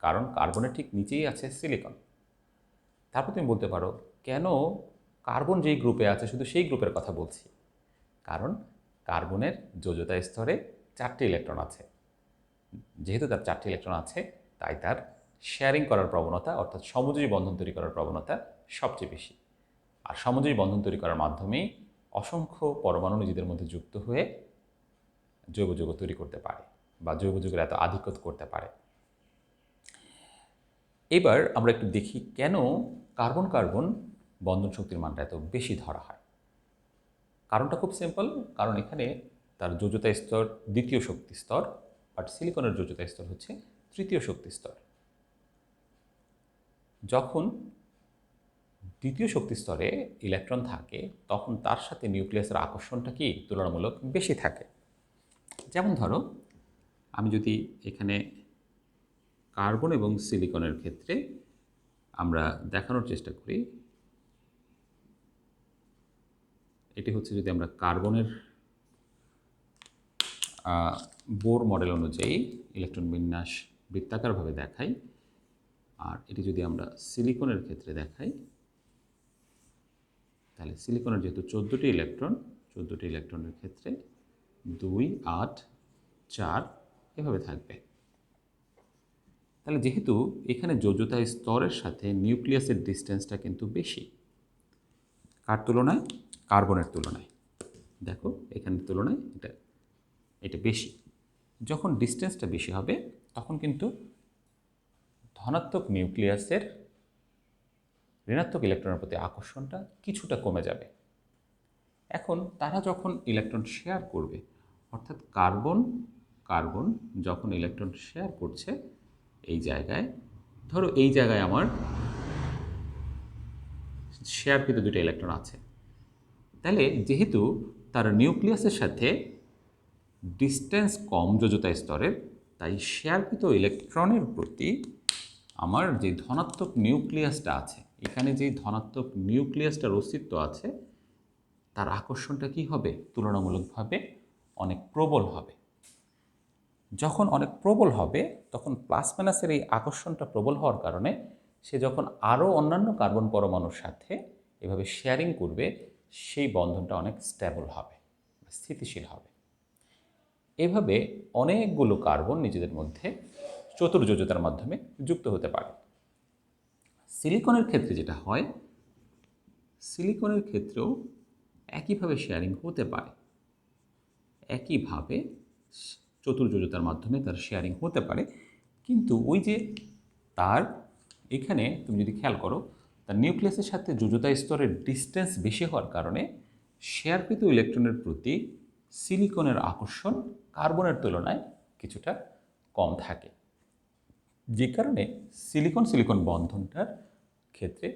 কারণ কার্বনের ঠিক নিচেই আছে সিলিকন। তারপর তুমি বলতে পারো কেন কার্বন যেই গ্রুপে আছে শুধু সেই গ্রুপের কথা বলছি, কারণ কার্বনের যোজ্যতা স্তরে 4টি ইলেকট্রন আছে। যেহেতু তার 4টি ইলেকট্রন আছে, তাই তার শেয়ারিং করার প্রবণতা, অর্থাৎ সমযোজী বন্ধন তৈরি করার প্রবণতা সবচেয়ে বেশি। আর সমযোজী বন্ধন তৈরি করার মাধ্যমেই অসংখ্য পরমাণু নিজেদের মধ্যে যুক্ত হয়ে জৈব যৌগ তৈরি করতে পারে বা জৈব যৌগের এত আধিক্য করতে পারে। এবার আমরা একটু দেখি কেন কার্বন কার্বন বন্ধন শক্তির মানটা এত বেশি ধরা হয়। কারণটা খুব সিম্পল, কারণ এখানে তার যোজ্যতা স্তর দ্বিতীয় শক্তি স্তর, বাট সিলিকনের যোজ্যতা স্তর হচ্ছে তৃতীয় শক্তি স্তর। যখন দ্বিতীয় শক্তি স্তরে ইলেকট্রন থাকে, তখন তার সাথে নিউক্লিয়াসের আকর্ষণটা কি তুলনামূলক বেশি থাকে। যেমন ধরো, আমি যদি এখানে কার্বন এবং সিলিকনের ক্ষেত্রে আমরা দেখানোর চেষ্টা করি, এটি হচ্ছে যদি আমরা কার্বনের বোর মডেল অনুযায়ী ইলেকট্রন বিন্যাস বৃত্তাকারভাবে দেখাই, আর এটি যদি আমরা সিলিকনের ক্ষেত্রে দেখাই, তাহলে সিলিকনের যেহেতু 14টি ইলেকট্রনের ক্ষেত্রে 2, 8, 4 এভাবে থাকবে। তাহলে যেহেতু এখানে যোজ্যতা স্তরের সাথে নিউক্লিয়াসের ডিস্টেন্সটা কিন্তু বেশি, কার তুলনায়? কার্বনের তুলনায়। দেখো এখানের তুলনায় এটা বেশি। যখন ডিস্টেন্সটা বেশি হবে, তখন কিন্তু ধনাত্মক নিউক্লিয়াসের ঋণাত্মক ইলেকট্রনের প্রতি আকর্ষণটা কিছুটা কমে যাবে। এখন তারা যখন ইলেকট্রন শেয়ার করবে, অর্থাৎ কার্বন যখন ইলেকট্রন শেয়ার করছে এই জায়গায়, ধরো এই জায়গায় আমার শেয়ারকৃত দুটো ইলেকট্রন আছে, তাহলে যেহেতু তার নিউক্লিয়াসের সাথে ডিস্টেন্স কম যোজ্যতা স্তরের, তাই শেয়ারকৃত ইলেকট্রনের প্রতি আমার যে ধনাত্মক নিউক্লিয়াসটা আছে, এখানে যে ধনাত্মক নিউক্লিয়াসটার অস্তিত্ব আছে, তার আকর্ষণটা কি হবে? তুলনামূলকভাবে অনেক প্রবল হবে। যখন অনেক প্রবল হবে, তখন প্লাস মাইনাসের এই আকর্ষণটা প্রবল হওয়ার কারণে সে যখন আরও অন্যান্য কার্বন পরমাণুর সাথে এভাবে শেয়ারিং করবে, সেই বন্ধনটা অনেক স্টেবল হবে, স্থিতিশীল হবে। এভাবে অনেকগুলো কার্বন নিজেদের মধ্যে চতুর্যোজ্যতার মাধ্যমে যুক্ত হতে পারে। সিলিকনের ক্ষেত্রে যেটা হয়, সিলিকনের ক্ষেত্রেও একইভাবে শেয়ারিং হতে পারে, একইভাবে চতুর্যোজ্যতার মাধ্যমে তার শেয়ারিং হতে পারে, কিন্তু ওই যে তার এখানে তুমি যদি খেয়াল করো, তার নিউক্লিয়াসের সাথে যোজ্যতা স্তরের ডিস্টেন্স বেশি হওয়ার কারণে শেয়ারকৃত ইলেকট্রনের প্রতি সিলিকনের আকর্ষণ কার্বনের তুলনায় কিছুটা কম থাকে, যে কারণে সিলিকন সিলিকন বন্ধনটার ক্ষেত্রে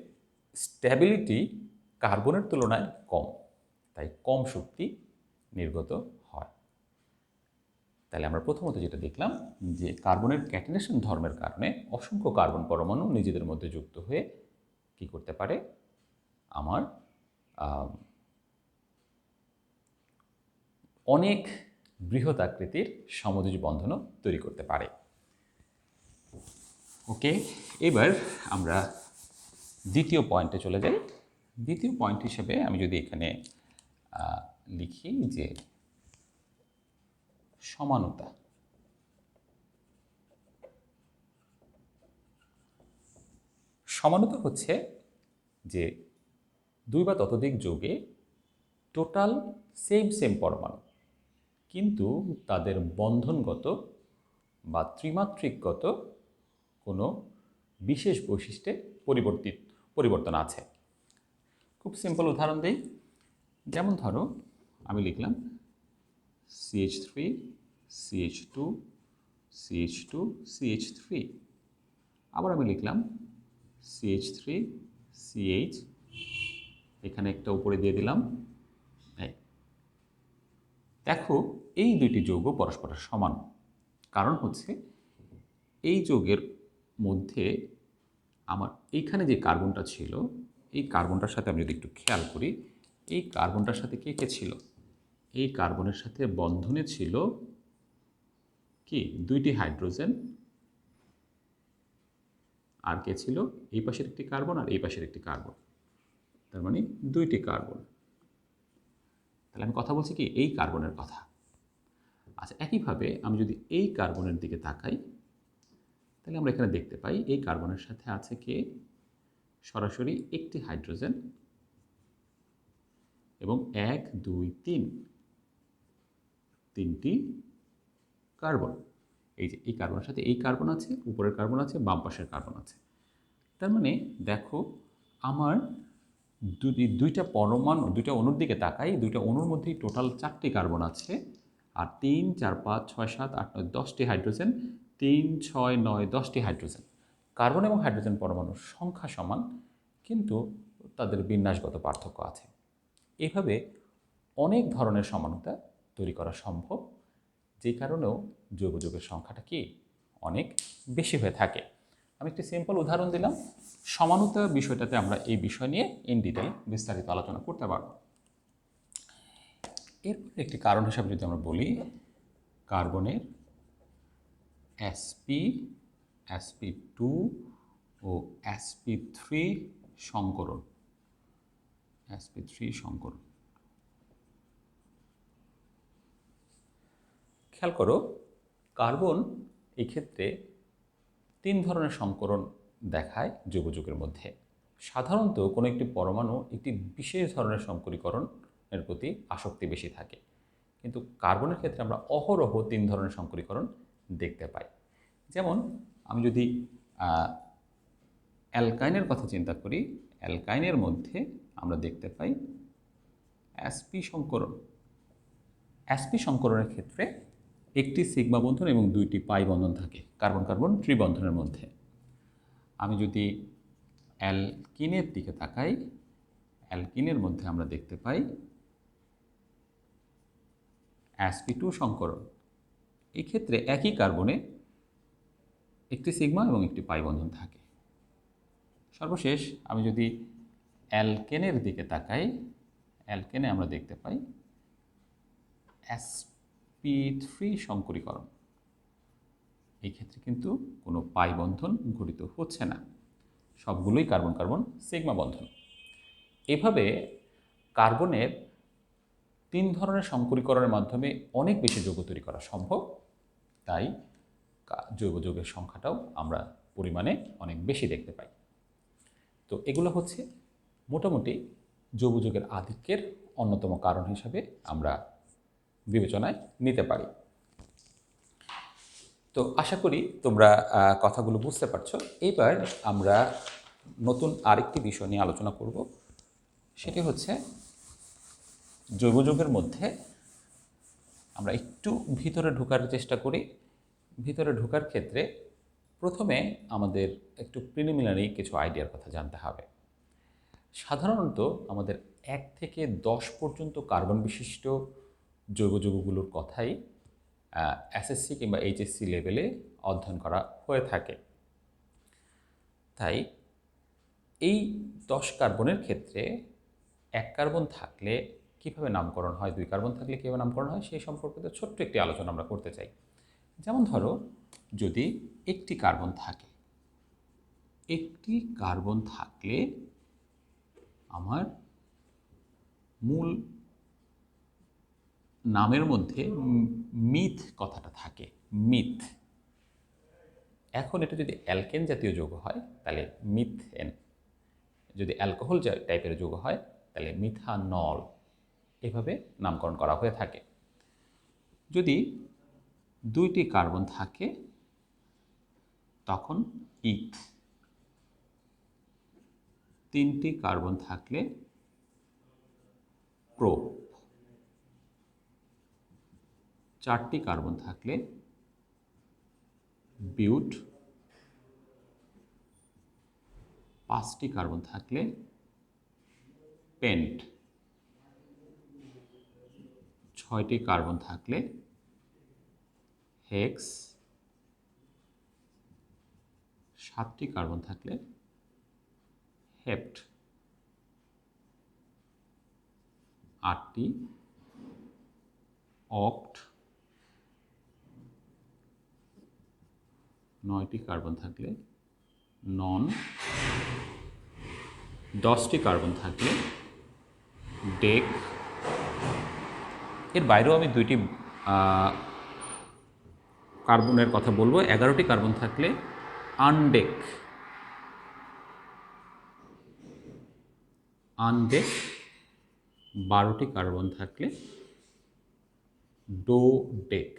স্ট্যাবিলিটি কার্বনের তুলনায় কম, তাই কম শক্তি নির্গত হয়। তাহলে আমরা প্রথমত যেটা দেখলাম যে কার্বনের ক্যাটিনেশন ধর্মের কারণে অসংখ্য কার্বন পরমাণু নিজেদের মধ্যে যুক্ত হয়ে কি করতে পারে, আমার অনেক বৃহৎ আকৃতির সমযোজী বন্ধনও তৈরি করতে পারে। ওকে, এবার আমরা দ্বিতীয় পয়েন্টে চলে যাই। দ্বিতীয় পয়েন্ট হিসেবে আমি যদি এখানে লিখি যে সমানতা। সমানতা হচ্ছে যে দুই বা ততোধিক যৌগে টোটাল সেম পরমাণু, কিন্তু তাদের বন্ধনগত বা ত্রিমাত্রিকগত কোনো বিশেষ বৈশিষ্ট্যে পরিবর্তন আছে। খুব সিম্পল উদাহরণ দিই, যেমন ধরো আমি লিখলাম CH3 CH2 CH2 CH3, আবার আমি লিখলাম CH3 CH, এখানে একটা উপরে দিয়ে দিলাম। দেখো এই দুইটি যৌগ পরস্পরের সমান, কারণ হচ্ছে এই যৌগের মধ্যে আমার এইখানে যে কার্বনটা ছিল, এই কার্বনটার সাথে আমি যদি একটু খেয়াল করি, এই কার্বনটার সাথে কে কে ছিল, এই কার্বনের সাথে বন্ধনে ছিল কি দুইটি হাইড্রোজেন, আর কে ছিল এই পাশের একটি কার্বন আর এই পাশের একটি কার্বন, তার মানে দুইটি কার্বন। তাহলে আমি কথা বলছি কি এই কার্বনের কথা। আচ্ছা, একইভাবে আমি যদি এই কার্বনের দিকে তাকাই, তাহলে আমরা এখানে দেখতে পাই এই কার্বনের সাথে আছে কে সরাসরি একটি হাইড্রোজেন এবং 1 2 3 তিনটি কার্বন। এই যে এই কার্বনের সাথে এই কার্বন আছে, উপরের কার্বন আছে, বাম পাশের কার্বন আছে। তার মানে দেখো আমার দুইটা পরমাণু, দুইটা অণুর দিকে তাকাই, দুইটা অণুর মধ্যেই টোটাল 4টি কার্বন আছে, আর 3 4 5 6 7 8 9 10টি হাইড্রোজেন, 3 6 9 10টি হাইড্রোজেন। কার্বন এবং হাইড্রোজেন পরমাণুর সংখ্যা সমান, কিন্তু তাদের বিন্যাসগত পার্থক্য আছে। এভাবে অনেক ধরনের সমানতা তৈরি করা সম্ভব, যে কারণেও জৈব যৌগের সংখ্যাটা কি অনেক বেশি হয়ে থাকে। আমি একটি সিম্পল উদাহরণ দিলাম। সমানতা বিষয়টাতে আমরা এই বিষয় নিয়ে ইন ডিটেল বিস্তারিত আলোচনা করতে পারব। এরপর একটি কারণ হিসাবে যদি আমরা বলি, কার্বনের sp2 ও sp3 সংকরণ। খেয়াল করো, কার্বন এই ক্ষেত্রে 3 ধরনের সংকরণ দেখায় জৈব যৌগের মধ্যে। সাধারণত কোনো একটি পরমাণু একটি বিশেষ ধরনের সংকরীকরণের প্রতি আসক্তি বেশি থাকে, কিন্তু কার্বনের ক্ষেত্রে আমরা অহরহ 3 ধরনের সংকরীকরণ দেখতে পাই। যেমন আমি যদি অ্যালকাইনের কথা চিন্তা করি, অ্যালকাইনের মধ্যে আমরা দেখতে পাই sp সংকরণ। sp সংকরণের ক্ষেত্রে একটি সিগমা বন্ধন এবং 2টি পাই বন্ধন থাকে কার্বন কার্বন ত্রিবন্ধনের মধ্যে। আমি যদি অ্যালকিনের দিকে তাকাই, অ্যালকিনের মধ্যে আমরা দেখতে পাই sp2 সংকরণ। এই ক্ষেত্রে একই কার্বনে একটি সিগমা এবং একটি পাই বন্ধন থাকে। সর্বশেষ আমি যদি অ্যালকেনের দিকে তাকাই, অ্যালকেনে আমরা দেখতে পাই sp3 সংকরীকরণ। এই ক্ষেত্রে কিন্তু কোনো পাই বন্ধন ঘটিত হচ্ছে না, সবগুলোই কার্বন কার্বন সিগমা বন্ধন। এভাবে কার্বনের 3 ধরনের সংকরীকরণের মাধ্যমে অনেক বেশি যৌগ তৈরি করা সম্ভব, তাই জৈব যৌগের সংখ্যাটাও আমরা পরিমাণে অনেক বেশি দেখতে পাই। তো এগুলো হচ্ছে মোটামুটি জৈব যৌগের আধিক্যের অন্যতম কারণ হিসাবে আমরা বিবেচনায় নিতে পারি। তো আশা করি তোমরা কথাগুলো বুঝতে পারছো। এবার আমরা নতুন আরেকটি বিষয় নিয়ে আলোচনা করব, সেটি হচ্ছে জৈব যৌগের মধ্যে আমরা একটু ভিতরে ঢোকার চেষ্টা করি। ভিতরে ঢোকার ক্ষেত্রে প্রথমে আমাদের একটু প্রিলিমিনারি কিছু আইডিয়ার কথা জানতে হবে। সাধারণত আমাদের 1 থেকে 10 পর্যন্ত কার্বন বিশিষ্ট জৈব যৌগগুলোর কথাই এসএসসি কিংবা এইচএসসি লেভেলে অধ্যয়ন করা হয়ে থাকে। তাই এই 10 কার্বনের ক্ষেত্রে 1 কার্বন থাকলে কীভাবে নামকরণ হয়, 2 কার্বন থাকলে কীভাবে নামকরণ হয়, সেই সম্পর্কিত ছোট্ট একটি আলোচনা আমরা করতে চাই। যেমন ধরো, যদি একটি কার্বন থাকে, একটি কার্বন থাকলে আমার মূল নামের মধ্যে মিথ কথাটা থাকে, মিথ। এখন এটা যদি অ্যালকেন জাতীয় যৌগ হয় তাহলে মিথেন, যদি অ্যালকোহল টাইপের যৌগ হয় তাহলে মিথানল, এভাবে নামকরণ করা হয়ে থাকে। যদি 2টি কার্বন থাকে তখন ইথ, 3টি কার্বন থাকলে প্রোপ, 4টি কার্বন থাকলে বিউট, 5টি কার্বন থাকলে পেন্ট, 6টি কার্বন থাকলে হেক্স, 7টি কার্বন থাকলে হেপ্ট, 8টি অক্ট, 9টি কার্বন থাকলে নন, 10টি কার্বন থাকলে ডেক। এর বাইরেও আমি 2টি কার্বনের কথা বলবো। 11টি কার্বন থাকলে আনডেক, আনডেক, 12টি কার্বন থাকলে ডোডেক।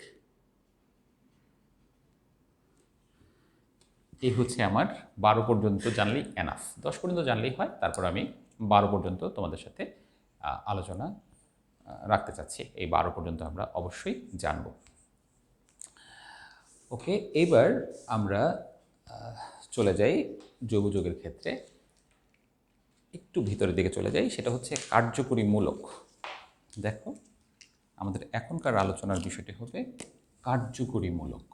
এই হচ্ছে আমার 12 পর্যন্ত জানলেই এনাফ। 10 পর্যন্ত জানলেই হয়, তারপর আমি 12 পর্যন্ত তোমাদের সাথে আলোচনা রাখতে চাচ্ছি। এই 12 পর্যন্ত আমরা অবশ্যই জানব। ওকে, এবার আমরা চলে যাই জৈব যৌগের ক্ষেত্রে, একটু ভিতরের দিকে চলে যাই। সেটা হচ্ছে কার্যকরী মূলক। দেখো, আমাদের এখনকার আলোচনার বিষয়টি হবে কার্যকরী মূলক।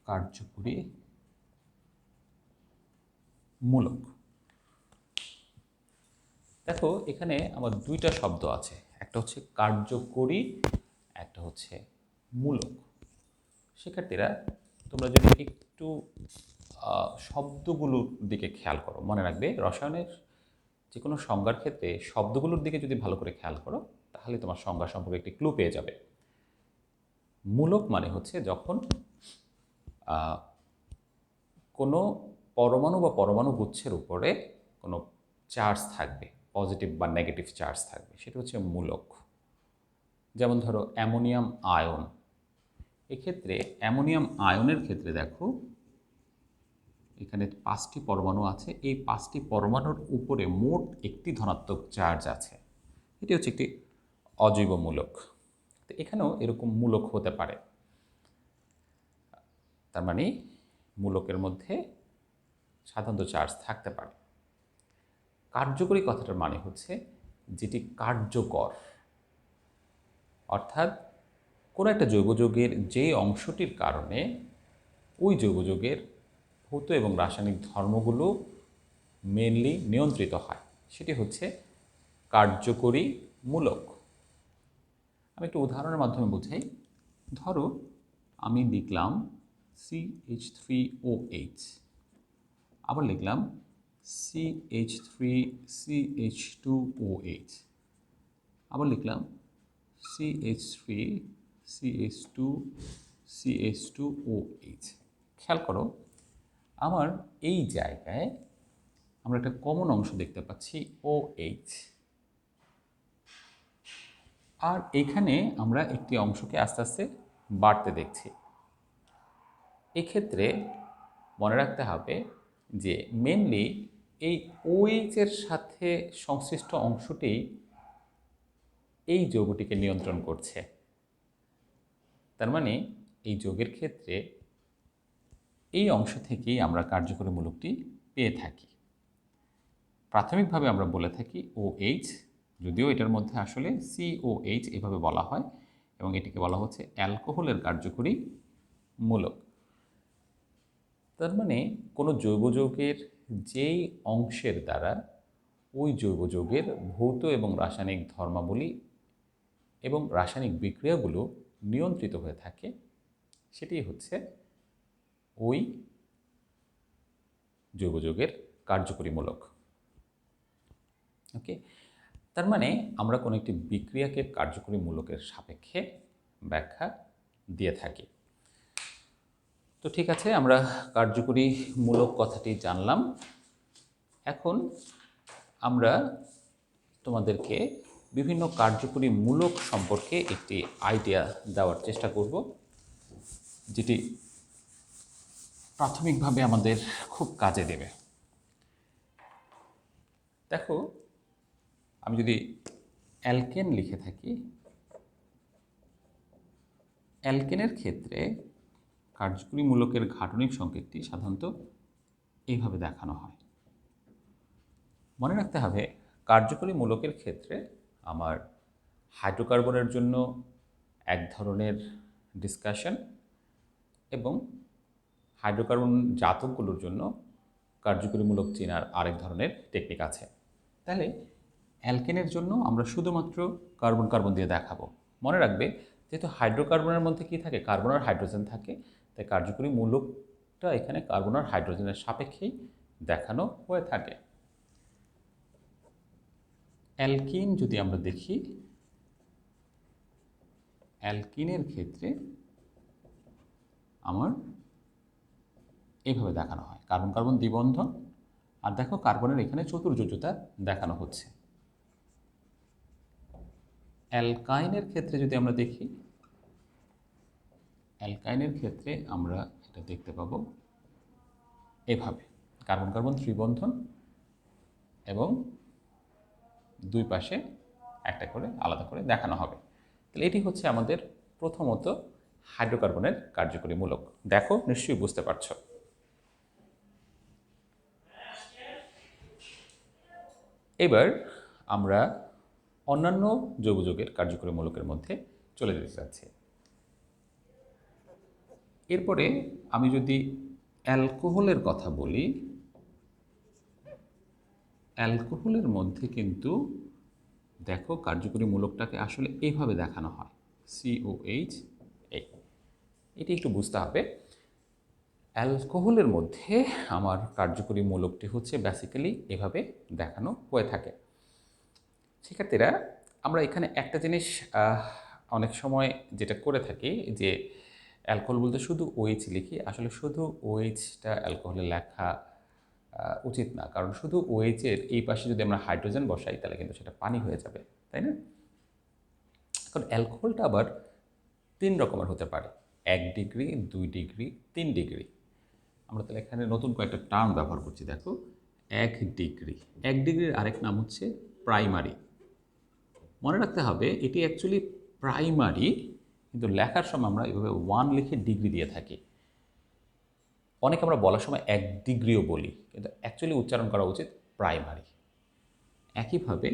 কার্যকরী মূলক। দেখো, এখানে আমার 2টা শব্দ আছে, একটা হচ্ছে কার্যকরী, একটা হচ্ছে মূলক। শিক্ষার্থীরা, তোমরা যদি একটু শব্দগুলোর দিকে খেয়াল করো, মনে রাখবে রসায়নের যে কোনো সংজ্ঞার ক্ষেত্রে শব্দগুলোর দিকে যদি ভালো করে খেয়াল করো তাহলে তোমার সংজ্ঞা সম্পর্কে একটি ক্লু পেয়ে যাবে। মূলক মানে হচ্ছে যখন কোনো পরমাণু বা পরমাণু গুচ্ছের উপরে কোনো চার্জ থাকবে, পজিটিভ বা নেগেটিভ চার্জ থাকবে, সেটা হচ্ছে মূলক। যেমন ধরো অ্যামোনিয়াম আয়ন। এক্ষেত্রে অ্যামোনিয়াম আয়নের ক্ষেত্রে দেখো, এখানে 5টি পরমাণু আছে, এই 5টি পরমাণুর উপরে মোট একটি ধনাত্মক চার্জ আছে। এটি হচ্ছে একটি অজৈব মূলক। তো এখানেও এরকম মূলক হতে পারে। তার মানে মূলকের মধ্যে সাধারণত চার্জ থাকতে পারে। কার্যকরী কথাটার মানে হচ্ছে যেটি কার্যকর, অর্থাৎ কোনো একটা জৈব যৌগের যেই অংশটির কারণে ওই জৈব যৌগের ভৌত এবং রাসায়নিক ধর্মগুলো মেনলি নিয়ন্ত্রিত হয়, সেটি হচ্ছে কার্যকরী মূলক। আমি একটু উদাহরণের মাধ্যমে বোঝাই। ধরো, আমি লিখলাম CH3OH, আবার লিখলাম CH3CH2OH, আবার লিখলাম CH3CH2CH2OH। খেয়াল করো, আমার এই জায়গায় আমরা একটা কমন অংশ দেখতে পাচ্ছি OH, আর এখানে আমরা একটি অংশকে আস্তে আস্তে বাড়তে দেখছি। এক্ষেত্রে মনে রাখতে হবে যে মেনলি এই OH এর সাথে সংশ্লিষ্ট অংশটি এই যৌগটিকে নিয়ন্ত্রণ করছে। তার মানে এই যৌগের ক্ষেত্রে এই অংশ থেকেই আমরা কার্যকরী মূলকটি পেয়ে থাকি। প্রাথমিকভাবে আমরা বলে থাকি OH, যদিও এটার মধ্যে আসলে COH এভাবে বলা হয়, এবং এটিকে বলা হচ্ছে অ্যালকোহলের কার্যকরী মূলক। তার মানে কোনো জৈব যৌগের যেই অংশের দ্বারা ওই জৈব যৌগের ভৌত এবং রাসায়নিক ধর্মাবলী এবং রাসায়নিক বিক্রিয়াগুলো নিয়ন্ত্রিত হয়ে থাকে, সেটি হচ্ছে ওই জৈব যৌগের কার্যকরী মূলক। ওকে, তার মানে আমরা কোনো একটি বিক্রিয়াকে কার্যকরী মূলকের সাপেক্ষে ব্যাখ্যা দিয়ে থাকি। তো ঠিক আছে, আমরা কার্যকরী মূলক কথাটি জানলাম। এখন আমরা তোমাদেরকে বিভিন্ন কার্যকরী মূলক সম্পর্কে একটি আইডিয়া দেওয়ার চেষ্টা করব, যেটি প্রাথমিকভাবে আমাদের খুব কাজে দেবে। দেখো, আমি যদি অ্যালকেন লিখে থাকি, অ্যালকেনের ক্ষেত্রে কার্যকরী মূলকের গাঠনিক সংকেতটি সাধারণত এইভাবে দেখানো হয়। মনে রাখতে হবে, কার্যকরী মূলকের ক্ষেত্রে আমার হাইড্রোকার্বনের জন্য এক ধরনের ডিসকাশন এবং হাইড্রোকার্বন জাতকগুলোর জন্য কার্যকরী মূলক চেনার আরেক ধরনের টেকনিক আছে। তাহলে অ্যালকেনের জন্য আমরা শুধুমাত্র কার্বন কার্বন দিয়ে দেখাবো। মনে রাখবে, যেহেতু হাইড্রোকার্বনের মধ্যে কী থাকে, কার্বন আর হাইড্রোজেন থাকে, তাই কার্যকরী মূলকটা এখানে কার্বন আর হাইড্রোজেনের সাপেক্ষেই দেখানো হয়ে থাকে। অ্যালকিন যদি আমরা দেখি, অ্যালকিনের ক্ষেত্রে আমার এইভাবে দেখানো হয়, কার্বন কার্বন দ্বিবন্ধন, আর দেখো কার্বনের এখানে চতুর্যোজ্যতা দেখানো হচ্ছে। অ্যালকাইনের ক্ষেত্রে যদি আমরা দেখি, অ্যালকাইনের ক্ষেত্রে আমরা এটা দেখতে পাবো এভাবে, কার্বন কার্বন ত্রিবন্ধন এবং দুই পাশে একটা করে আলাদা করে দেখানো হবে। তাহলে এটি হচ্ছে আমাদের প্রথমত হাইড্রোকার্বনের কার্যকরী মূলক। দেখো, নিশ্চয়ই বুঝতে পারছো। এবার আমরা অন্যান্য জৈব যৌগের কার্যকরী মূলকের মধ্যে চলে যেতে চাচ্ছি। এরপরে আমি যদি অ্যালকোহলের কথা বলি, অ্যালকোহলের মধ্যে কিন্তু দেখো কার্যকরী মূলকটাকে আসলে এইভাবে দেখানো হয়, COH। এটি একটু বুঝতে হবে। অ্যালকোহলের মধ্যে আমার কার্যকরী মূলকটি হচ্ছে বেসিক্যালি এভাবে দেখানো হয়ে থাকে। শিক্ষার্থীরা, আমরা এখানে একটা জিনিস অনেক সময় যেটা করে থাকি, যে অ্যালকোহল বলতে শুধু OH লিখি। আসলে শুধু OHটা অ্যালকোহলে লেখা উচিত না, কারণ শুধু OH এর এই পাশে যদি আমরা হাইড্রোজেন বসাই, তাহলে কিন্তু সেটা পানি হয়ে যাবে, তাই না? কারণ অ্যালকোহলটা আবার 3 রকমের হতে পারে, 1 ডিগ্রি, 2 ডিগ্রি, 3 ডিগ্রি। আমরা তাহলে এখানে নতুন কয়েকটা টার্ম ব্যবহার করছি। দেখো, 1 ডিগ্রি, 1 ডিগ্রির আরেক নাম হচ্ছে প্রাইমারি। মনে রাখতে হবে, এটি অ্যাকচুয়ালি প্রাইমারি, কিন্তু লেখার সময় আমরা এভাবে 1 লিখে ডিগ্রি দিয়ে থাকি। অনেকে আমরা বলার সময় 1 ডিগ্রিও বলি, কিন্তু অ্যাকচুয়ালি উচ্চারণ করা উচিত প্রাইমারি। একইভাবে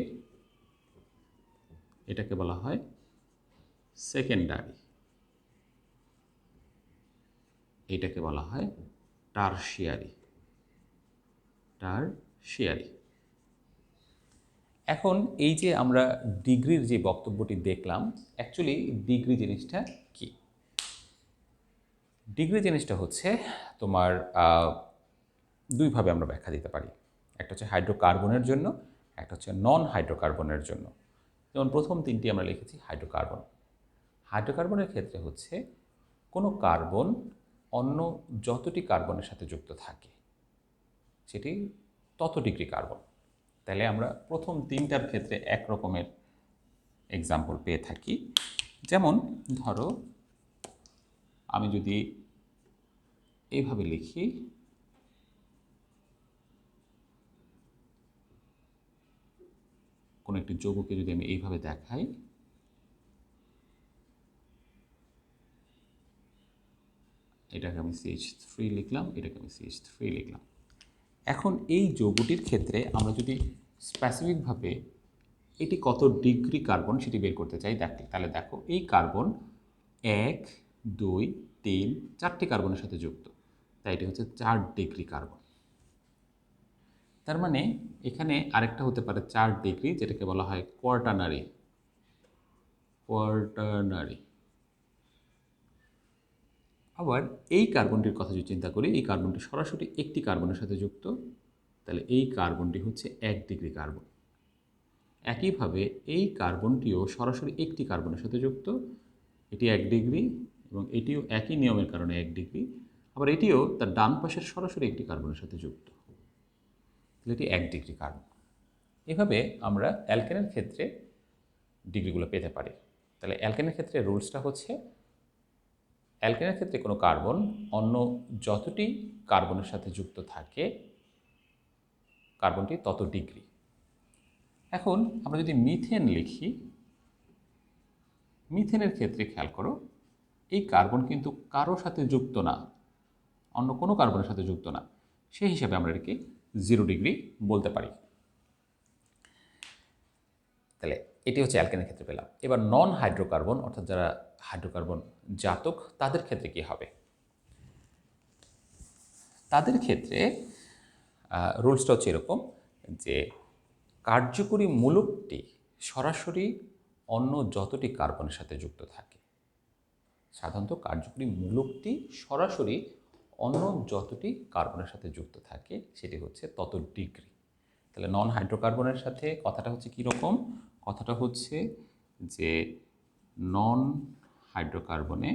এটাকে বলা হয় সেকেন্ডারি, এটাকে বলা হয় টারশিয়ারি। এখন এই যে আমরা ডিগ্রির যে বক্তব্যটি দেখলাম, অ্যাকচুয়ালি ডিগ্রি জিনিসটা কি? ডিগ্রি জিনিসটা হচ্ছে তোমার দুইভাবে আমরা ব্যাখ্যা দিতে পারি। একটা হচ্ছে হাইড্রোকার্বনের জন্য, একটা হচ্ছে নন হাইড্রোকার্বনের জন্য। যেমন প্রথম তিনটি আমরা লিখেছি হাইড্রোকার্বন। হাইড্রোকার্বনের ক্ষেত্রে হচ্ছে কোনো কার্বন অন্য যতটি কার্বনের সাথে যুক্ত থাকে সেটি তত ডিগ্রি কার্বন। তাহলে আমরা প্রথম তিনটার ক্ষেত্রে এক রকমের এক্সাম্পল পেয়ে থাকি। যেমন ধরো, আমি যদি এইভাবে লিখি, কোনো একটি যৌগকে যদি আমি এইভাবে দেখাই, এটাকে আমি CH3 লিখলাম, এটাকে আমি CH3 লিখলাম। এখন এই যৌগটির ক্ষেত্রে আমরা যদি স্পেসিফিকভাবে এটি কত ডিগ্রি কার্বন সেটি বের করতে চাই, তাহলে দেখো এই কার্বন 1, 2, 3, 4টি কার্বনের সাথে যুক্ত, তাই এটি হচ্ছে 4 ডিগ্রি কার্বন। তার মানে এখানে আরেকটা হতে পারে 4 ডিগ্রি, যেটাকে বলা হয় কোয়াটার্নারি। আবার এই কার্বনটির কথা যদি চিন্তা করি, এই কার্বনটি সরাসরি একটি কার্বনের সাথে যুক্ত, তাহলে এই কার্বনটি হচ্ছে 1 ডিগ্রি কার্বন। একইভাবে এই কার্বনটিও সরাসরি একটি কার্বনের সাথে যুক্ত, এটি 1 ডিগ্রি, এবং এটিও একই নিয়মের কারণে 1 ডিগ্রি। আবার এটিও তার ডান পাশের সরাসরি একটি কার্বনের সাথে যুক্ত, তাহলে এটি 1 ডিগ্রি কার্বন। এভাবে আমরা অ্যালকেনের ক্ষেত্রে ডিগ্রিগুলো পেতে পারি। তাহলে অ্যালকেনের ক্ষেত্রে রুলসটা হচ্ছে, অ্যালকেনের ক্ষেত্রে কোনো কার্বন অন্য যতটি কার্বনের সাথে যুক্ত থাকে, কার্বনটি তত ডিগ্রি। এখন আমরা যদি মিথেন লিখি, মিথেনের ক্ষেত্রে খেয়াল করো, এই কার্বন কিন্তু কারোর সাথে যুক্ত না, অন্য কোনো কার্বনের সাথে যুক্ত না, সেই হিসাবে আমরা এটাকে 0 ডিগ্রি বলতে পারি। তাহলে এটি হচ্ছে অ্যালকেনের ক্ষেত্রে পেলাম। এবার নন হাইড্রোকার্বন, অর্থাৎ যারা হাইড্রোকার্বন জাতক, তাদের ক্ষেত্রে কি হবে? তাদের ক্ষেত্রে রুলসটা হচ্ছে এরকম যে কার্যকরী মূলকটি সরাসরি অন্য যতটি কার্বনের সাথে যুক্ত থাকে, সাধারণত কার্যকরী মূলকটি সরাসরি অন্য যতটি কার্বনের সাথে যুক্ত থাকে সেটি হচ্ছে তত ডিগ্রি। তাহলে নন হাইড্রোকার্বনের সাথে কথাটা হচ্ছে কীরকম? কথাটা হচ্ছে যে নন হাইড্রোকার্বনে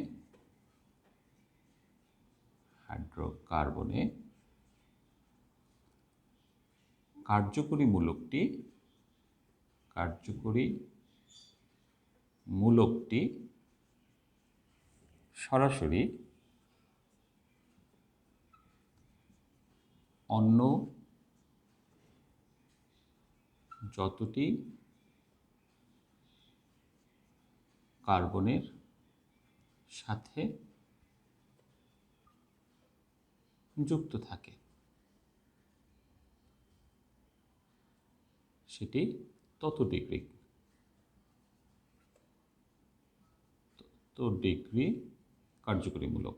কার্যকরী মূলকটি সরাসরি অন্য যতটি কার্বনের সাথে যুক্ত থাকে সেটি তত ডিগ্রি কার্যকরীমূলক।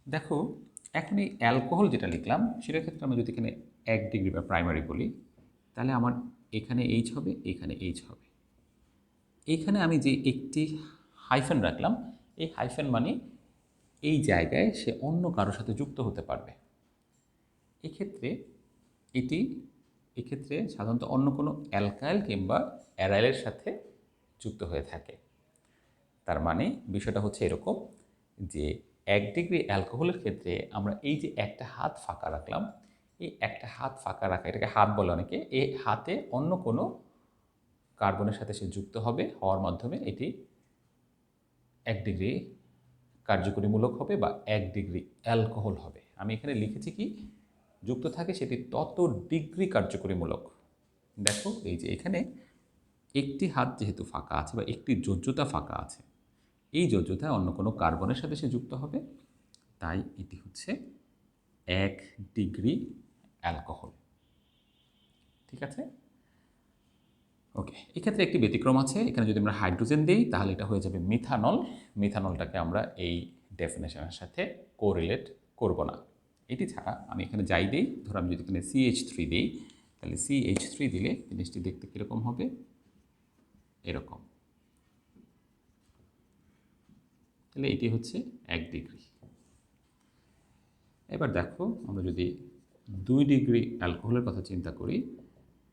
দেখো এখন এই অ্যালকোহল যেটা লিখলাম সেটার ক্ষেত্রে আমরা যদি এখানে 1 ডিগ্রি বা প্রাইমারি বলি, তাহলে আমার এখানে এইচ হবে, এখানে এইচ হবে। এইখানে আমি যে একটি হাইফেন রাখলাম, এই হাইফেন মানে এই জায়গায় সে অন্য কারোর সাথে যুক্ত হতে পারবে। এক্ষেত্রে সাধারণত অন্য কোনো অ্যালকাইল কিংবা অ্যারাইলের সাথে যুক্ত হয়ে থাকে। তার মানে বিষয়টা হচ্ছে এরকম যে 1 ডিগ্রি অ্যালকোহলের ক্ষেত্রে আমরা এই যে একটা হাত ফাঁকা রাখলাম, এই একটা হাত ফাঁকা রাখা, এটাকে হাত বলে অনেকে, এই হাতে অন্য কোনো কার্বনের সাথে সে যুক্ত হওয়ার মাধ্যমে এটি 1 ডিগ্রি কার্যকরীমূলক হবে বা 1 ডিগ্রি অ্যালকোহল হবে। আমি এখানে লিখেছি কি যুক্ত থাকে সেটি তত ডিগ্রি কার্যকরীমূলক। দেখো এই যে এখানে একটি হাত যেহেতু ফাঁকা আছে বা একটি যোজ্যতা ফাঁকা আছে, এই যোজ্যতায় অন্য কোনো কার্বনের সাথে সে যুক্ত হবে, তাই এটি হচ্ছে 1 ডিগ্রি অ্যালকোহল। ঠিক আছে, ওকে। এক্ষেত্রে একটি ব্যতিক্রম আছে, এখানে যদি আমরা হাইড্রোজেন দিই তাহলে এটা হয়ে যাবে মিথানল। মিথানলটাকে আমরা এই ডেফিনেশনের সাথে কোরিলেট করব না। এটি ছাড়া আমি এখানে যাই দিই, ধরো আমি যদি এখানে CH3 দিই, তাহলে CH3 দিলে জিনিসটি দেখতে কীরকম হবে? এরকম। তাহলে এটি হচ্ছে 1 ডিগ্রি। এবার দেখো আমরা যদি 2 ডিগ্রি অ্যালকোহলের কথা চিন্তা করি,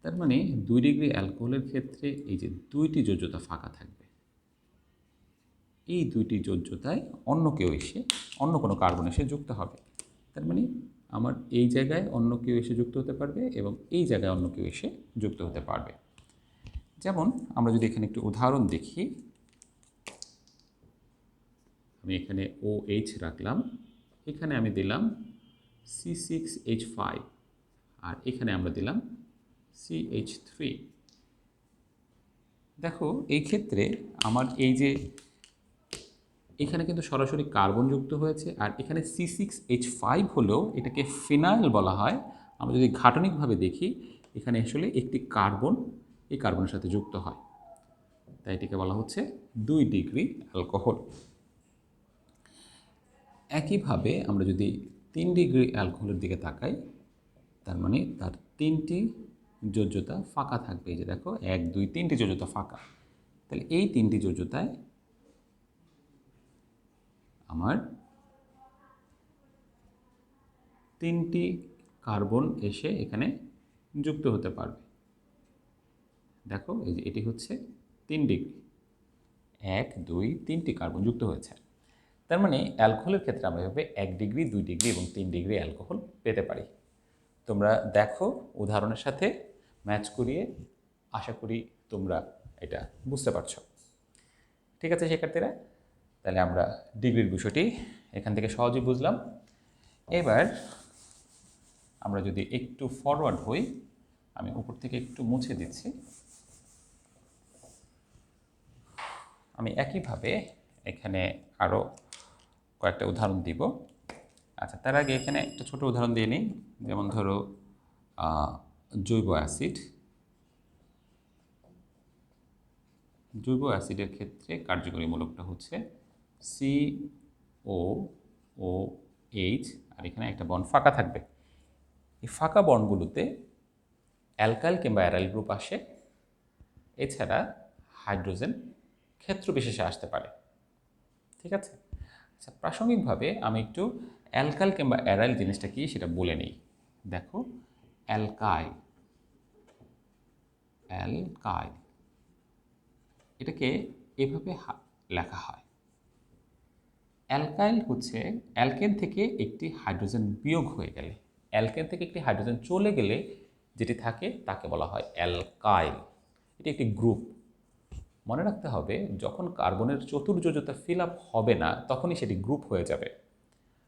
তার মানে 2 ডিগ্রি অ্যালকোহলের ক্ষেত্রে এই যে 2টি যোজ্যতা ফাঁকা থাকবে, এই 2টি যোজ্যতায় অন্য কেউ এসে অন্য কোনো কার্বন এসে যুক্ত হবে। তার মানে আমার এই জায়গায় অন্য কেউ এসে যুক্ত হতে পারবে এবং এই জায়গায় অন্য কেউ এসে যুক্ত হতে পারবে। যেমন আমরা যদি এখানে একটু উদাহরণ দেখি, আমি এখানে OH রাখলাম, এখানে আমি দিলাম C6H5, আর এখানে আমরা দিলাম CH3। দেখো এই ক্ষেত্রে আমার এই যে এখানে কিন্তু সরাসরি কার্বন যুক্ত হয়েছে, আর এখানে C6H5 হলেও এটাকে ফিনাইল বলা হয়। আমরা যদি ঘাটনিকভাবে দেখি, এখানে আসলে একটি কার্বন এই কার্বনের সাথে যুক্ত হয়, তাই এটিকে বলা হচ্ছে 2 ডিগ্রি অ্যালকোহল। একইভাবে আমরা যদি 3 ডিগ্রি অ্যালকোহলের দিকে তাকাই, তার মানে তার 3টি যোজ্যতা ফাঁকা থাকবে। এই যে দেখো 1 2 3টি যোজ্যতা ফাঁকা, তাহলে এই 3টি যোজ্যতায় আমার 3টি কার্বন এসে এখানে যুক্ত হতে পারবে। দেখো এই যে এটি হচ্ছে 3 ডিগ্রি, 1 2 3টি কার্বন যুক্ত হয়েছে। তার মানে অ্যালকোহলের ক্ষেত্রে আমরা এভাবে 1 ডিগ্রি 2 ডিগ্রি এবং 3 ডিগ্রি অ্যালকোহল পেতে পারি। তোমরা দেখো উদাহরণের সাথে ম্যাচ করিয়ে, আশা করি তোমরা এটা বুঝতে পারছো। ঠিক আছে শিক্ষার্থীরা, তাহলে আমরা ডিগ্রির বিষয়টি এখান থেকে সহজেই বুঝলাম। এবার আমরা যদি একটু ফরওয়ার্ড হই, আমি উপর থেকে একটু মুছে দিচ্ছি। আমি একইভাবে এখানে আরও কয়েকটা উদাহরণ দিব। আচ্ছা, তার আগে এখানে একটা ছোট উদাহরণ দিয়ে নিই। যেমন ধরো জৈব অ্যাসিড। জৈব অ্যাসিডের ক্ষেত্রে কার্যকরী মূলকটা হচ্ছে COOH, আর এখানে একটা বন্ড ফাঁকা থাকবে। এই ফাঁকা বন্ডগুলোতে অ্যালকাইল কিংবা অ্যারাইল গ্রুপ আসে, এছাড়া হাইড্রোজেন ক্ষেত্র বিশেষে আসতে পারে। ঠিক আছে, আচ্ছা প্রাসঙ্গিকভাবে আমি একটু অ্যালকাইল কিংবা অ্যারাইল জিনিসটা কি সেটা বলে নিই। দেখো অ্যালকাইল, অ্যালকাইল এটাকে এভাবে লেখা হয়। অ্যালকাইল হচ্ছে অ্যালকেন থেকে একটি হাইড্রোজেন বিয়োগ হয়ে গেলে, অ্যালকেন থেকে একটি হাইড্রোজেন চলে গেলে যেটি থাকে তাকে বলা হয় অ্যালকাইল। এটি একটি গ্রুপ। মনে রাখতে হবে, যখন কার্বনের চতুর্যোজ্যতা ফিল আপ হবে না তখনই সেটি গ্রুপ হয়ে যাবে,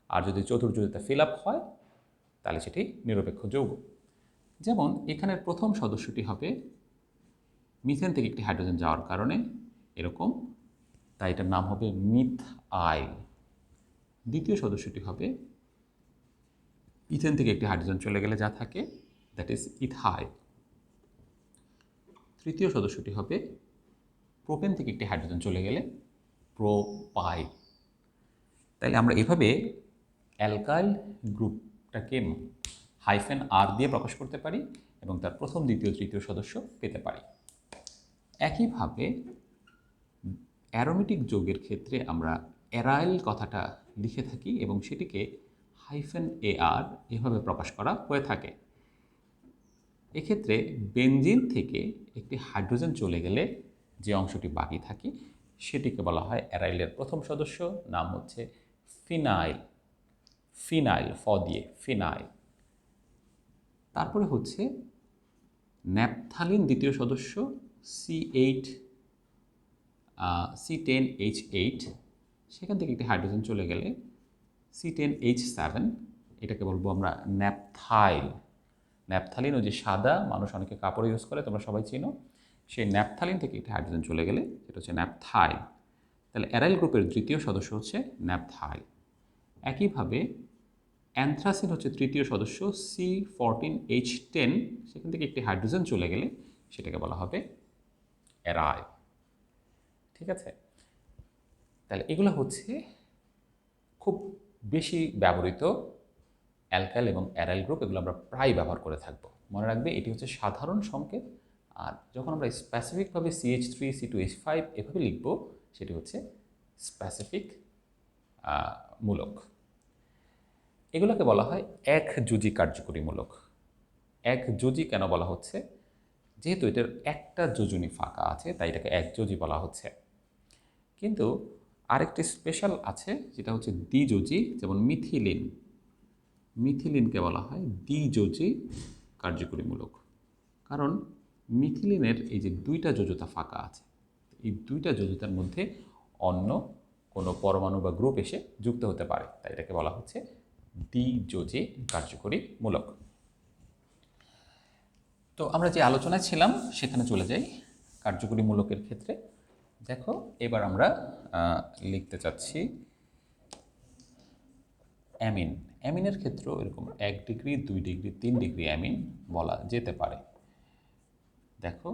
আর যদি চতুর্যোজ্যতা ফিল আপ হয় তাহলে সেটি নিরপেক্ষ যৌগ। যেমন এখানের প্রথম সদস্যটি হবে মিথেন থেকে একটি হাইড্রোজেন যাওয়ার কারণে এরকম, তাই এটার নাম হবে মিথআইল। দ্বিতীয় সদস্যটি হবে ইথেন থেকে একটি হাইড্রোজেন চলে গেলে যা থাকে, দ্যাট ইজ ইথাইল। তৃতীয় সদস্যটি হবে প্রোপেন থেকে একটি হাইড্রোজেন চলে গেলে প্রোপাইল। তাইলে আমরা এভাবে অ্যালকাইল গ্রুপটাকে হাইফেন আর দিয়ে প্রকাশ করতে পারি এবং তার প্রথম দ্বিতীয় তৃতীয় সদস্য পেতে পারি। একইভাবে অ্যারোমেটিক যৌগের ক্ষেত্রে আমরা অ্যারাইল কথাটা লিখে থাকি এবং সেটিকে হাইফেন AR এভাবে প্রকাশ করা হয়ে থাকে। এক্ষেত্রে বেনজিন থেকে একটি হাইড্রোজেন চলে গেলে যে অংশটি বাকি থাকে সেটিকে বলা হয় অ্যারাইলের প্রথম সদস্য, নাম হচ্ছে ফিনাইল। ফিনাইল ফ দিয়ে ফিনাইল। তারপরে হচ্ছে ন্যাপথালিন দ্বিতীয় সদস্য C10H8, সেখান থেকে একটি হাইড্রোজেন চলে গেলে C10H7, এটাকে বলবো আমরা ন্যাপথাইল। ন্যাপথালিন ওই যে সাদা, মানুষ অনেকে কাপড় ইউজ করে, তোমরা সবাই চিনো, সেই ন্যাপথালিন থেকে একটি হাইড্রোজেন চলে গেলে সেটা হচ্ছে ন্যাপথাইল। তাহলে অ্যারাইল গ্রুপের তৃতীয় সদস্য হচ্ছে ন্যাপথাইল। একইভাবে অ্যানথ্রাসিন হচ্ছে তৃতীয় সদস্য C14H10, সেখান থেকে একটি হাইড্রোজেন চলে গেলে সেটাকে বলা হবে অ্যারাইল। ঠিক আছে, তাহলে এগুলো হচ্ছে খুব বেশি ব্যবহৃত অ্যালকাইল এবং অ্যারাইল গ্রুপ, এগুলো আমরা প্রায় ব্যবহার করে থাকবো। মনে রাখবে এটি হচ্ছে সাধারণ সংকেত, আর যখন আমরা স্পেসিফিকভাবে CH3 C2H5 এভাবে লিখব সেটি হচ্ছে স্পেসিফিক মূলক। এগুলোকে বলা হয় একযোজী কার্যকরী মূলক। একযোজী কেন বলা হচ্ছে? যেহেতু এটার একটা যোজনী ফাঁকা আছে তাই এটাকে একযোজী বলা হচ্ছে। কিন্তু আরেকটি স্পেশাল আছে যেটা হচ্ছে দ্বিযোজী, যেমন মিথিলিন। মিথিলিনকে বলা হয় দ্বিযোজী কার্যকরী মূলক, কারণ মিথিলিনের এই যে দুইটা যোজ্যতা ফাঁকা আছে, এই দুইটা যোজ্যতার মধ্যে অন্য কোনো পরমাণু বা গ্রুপ এসে যুক্ত হতে পারে, তাই এটাকে বলা হচ্ছে দ্বিযোজী কার্যকরী মূলক। তো আমরা যে আলোচনায় ছিলাম সেখানে চলে যাই। কার্যকরী মূলকের ক্ষেত্রে দেখো এবার আমরা লিখতে চাচ্ছি অ্যামিন। অ্যামিনের ক্ষেত্রেও এরকম 1 ডিগ্রি 2 ডিগ্রি 3 ডিগ্রি অ্যামিন বলা যেতে পারে। দেখো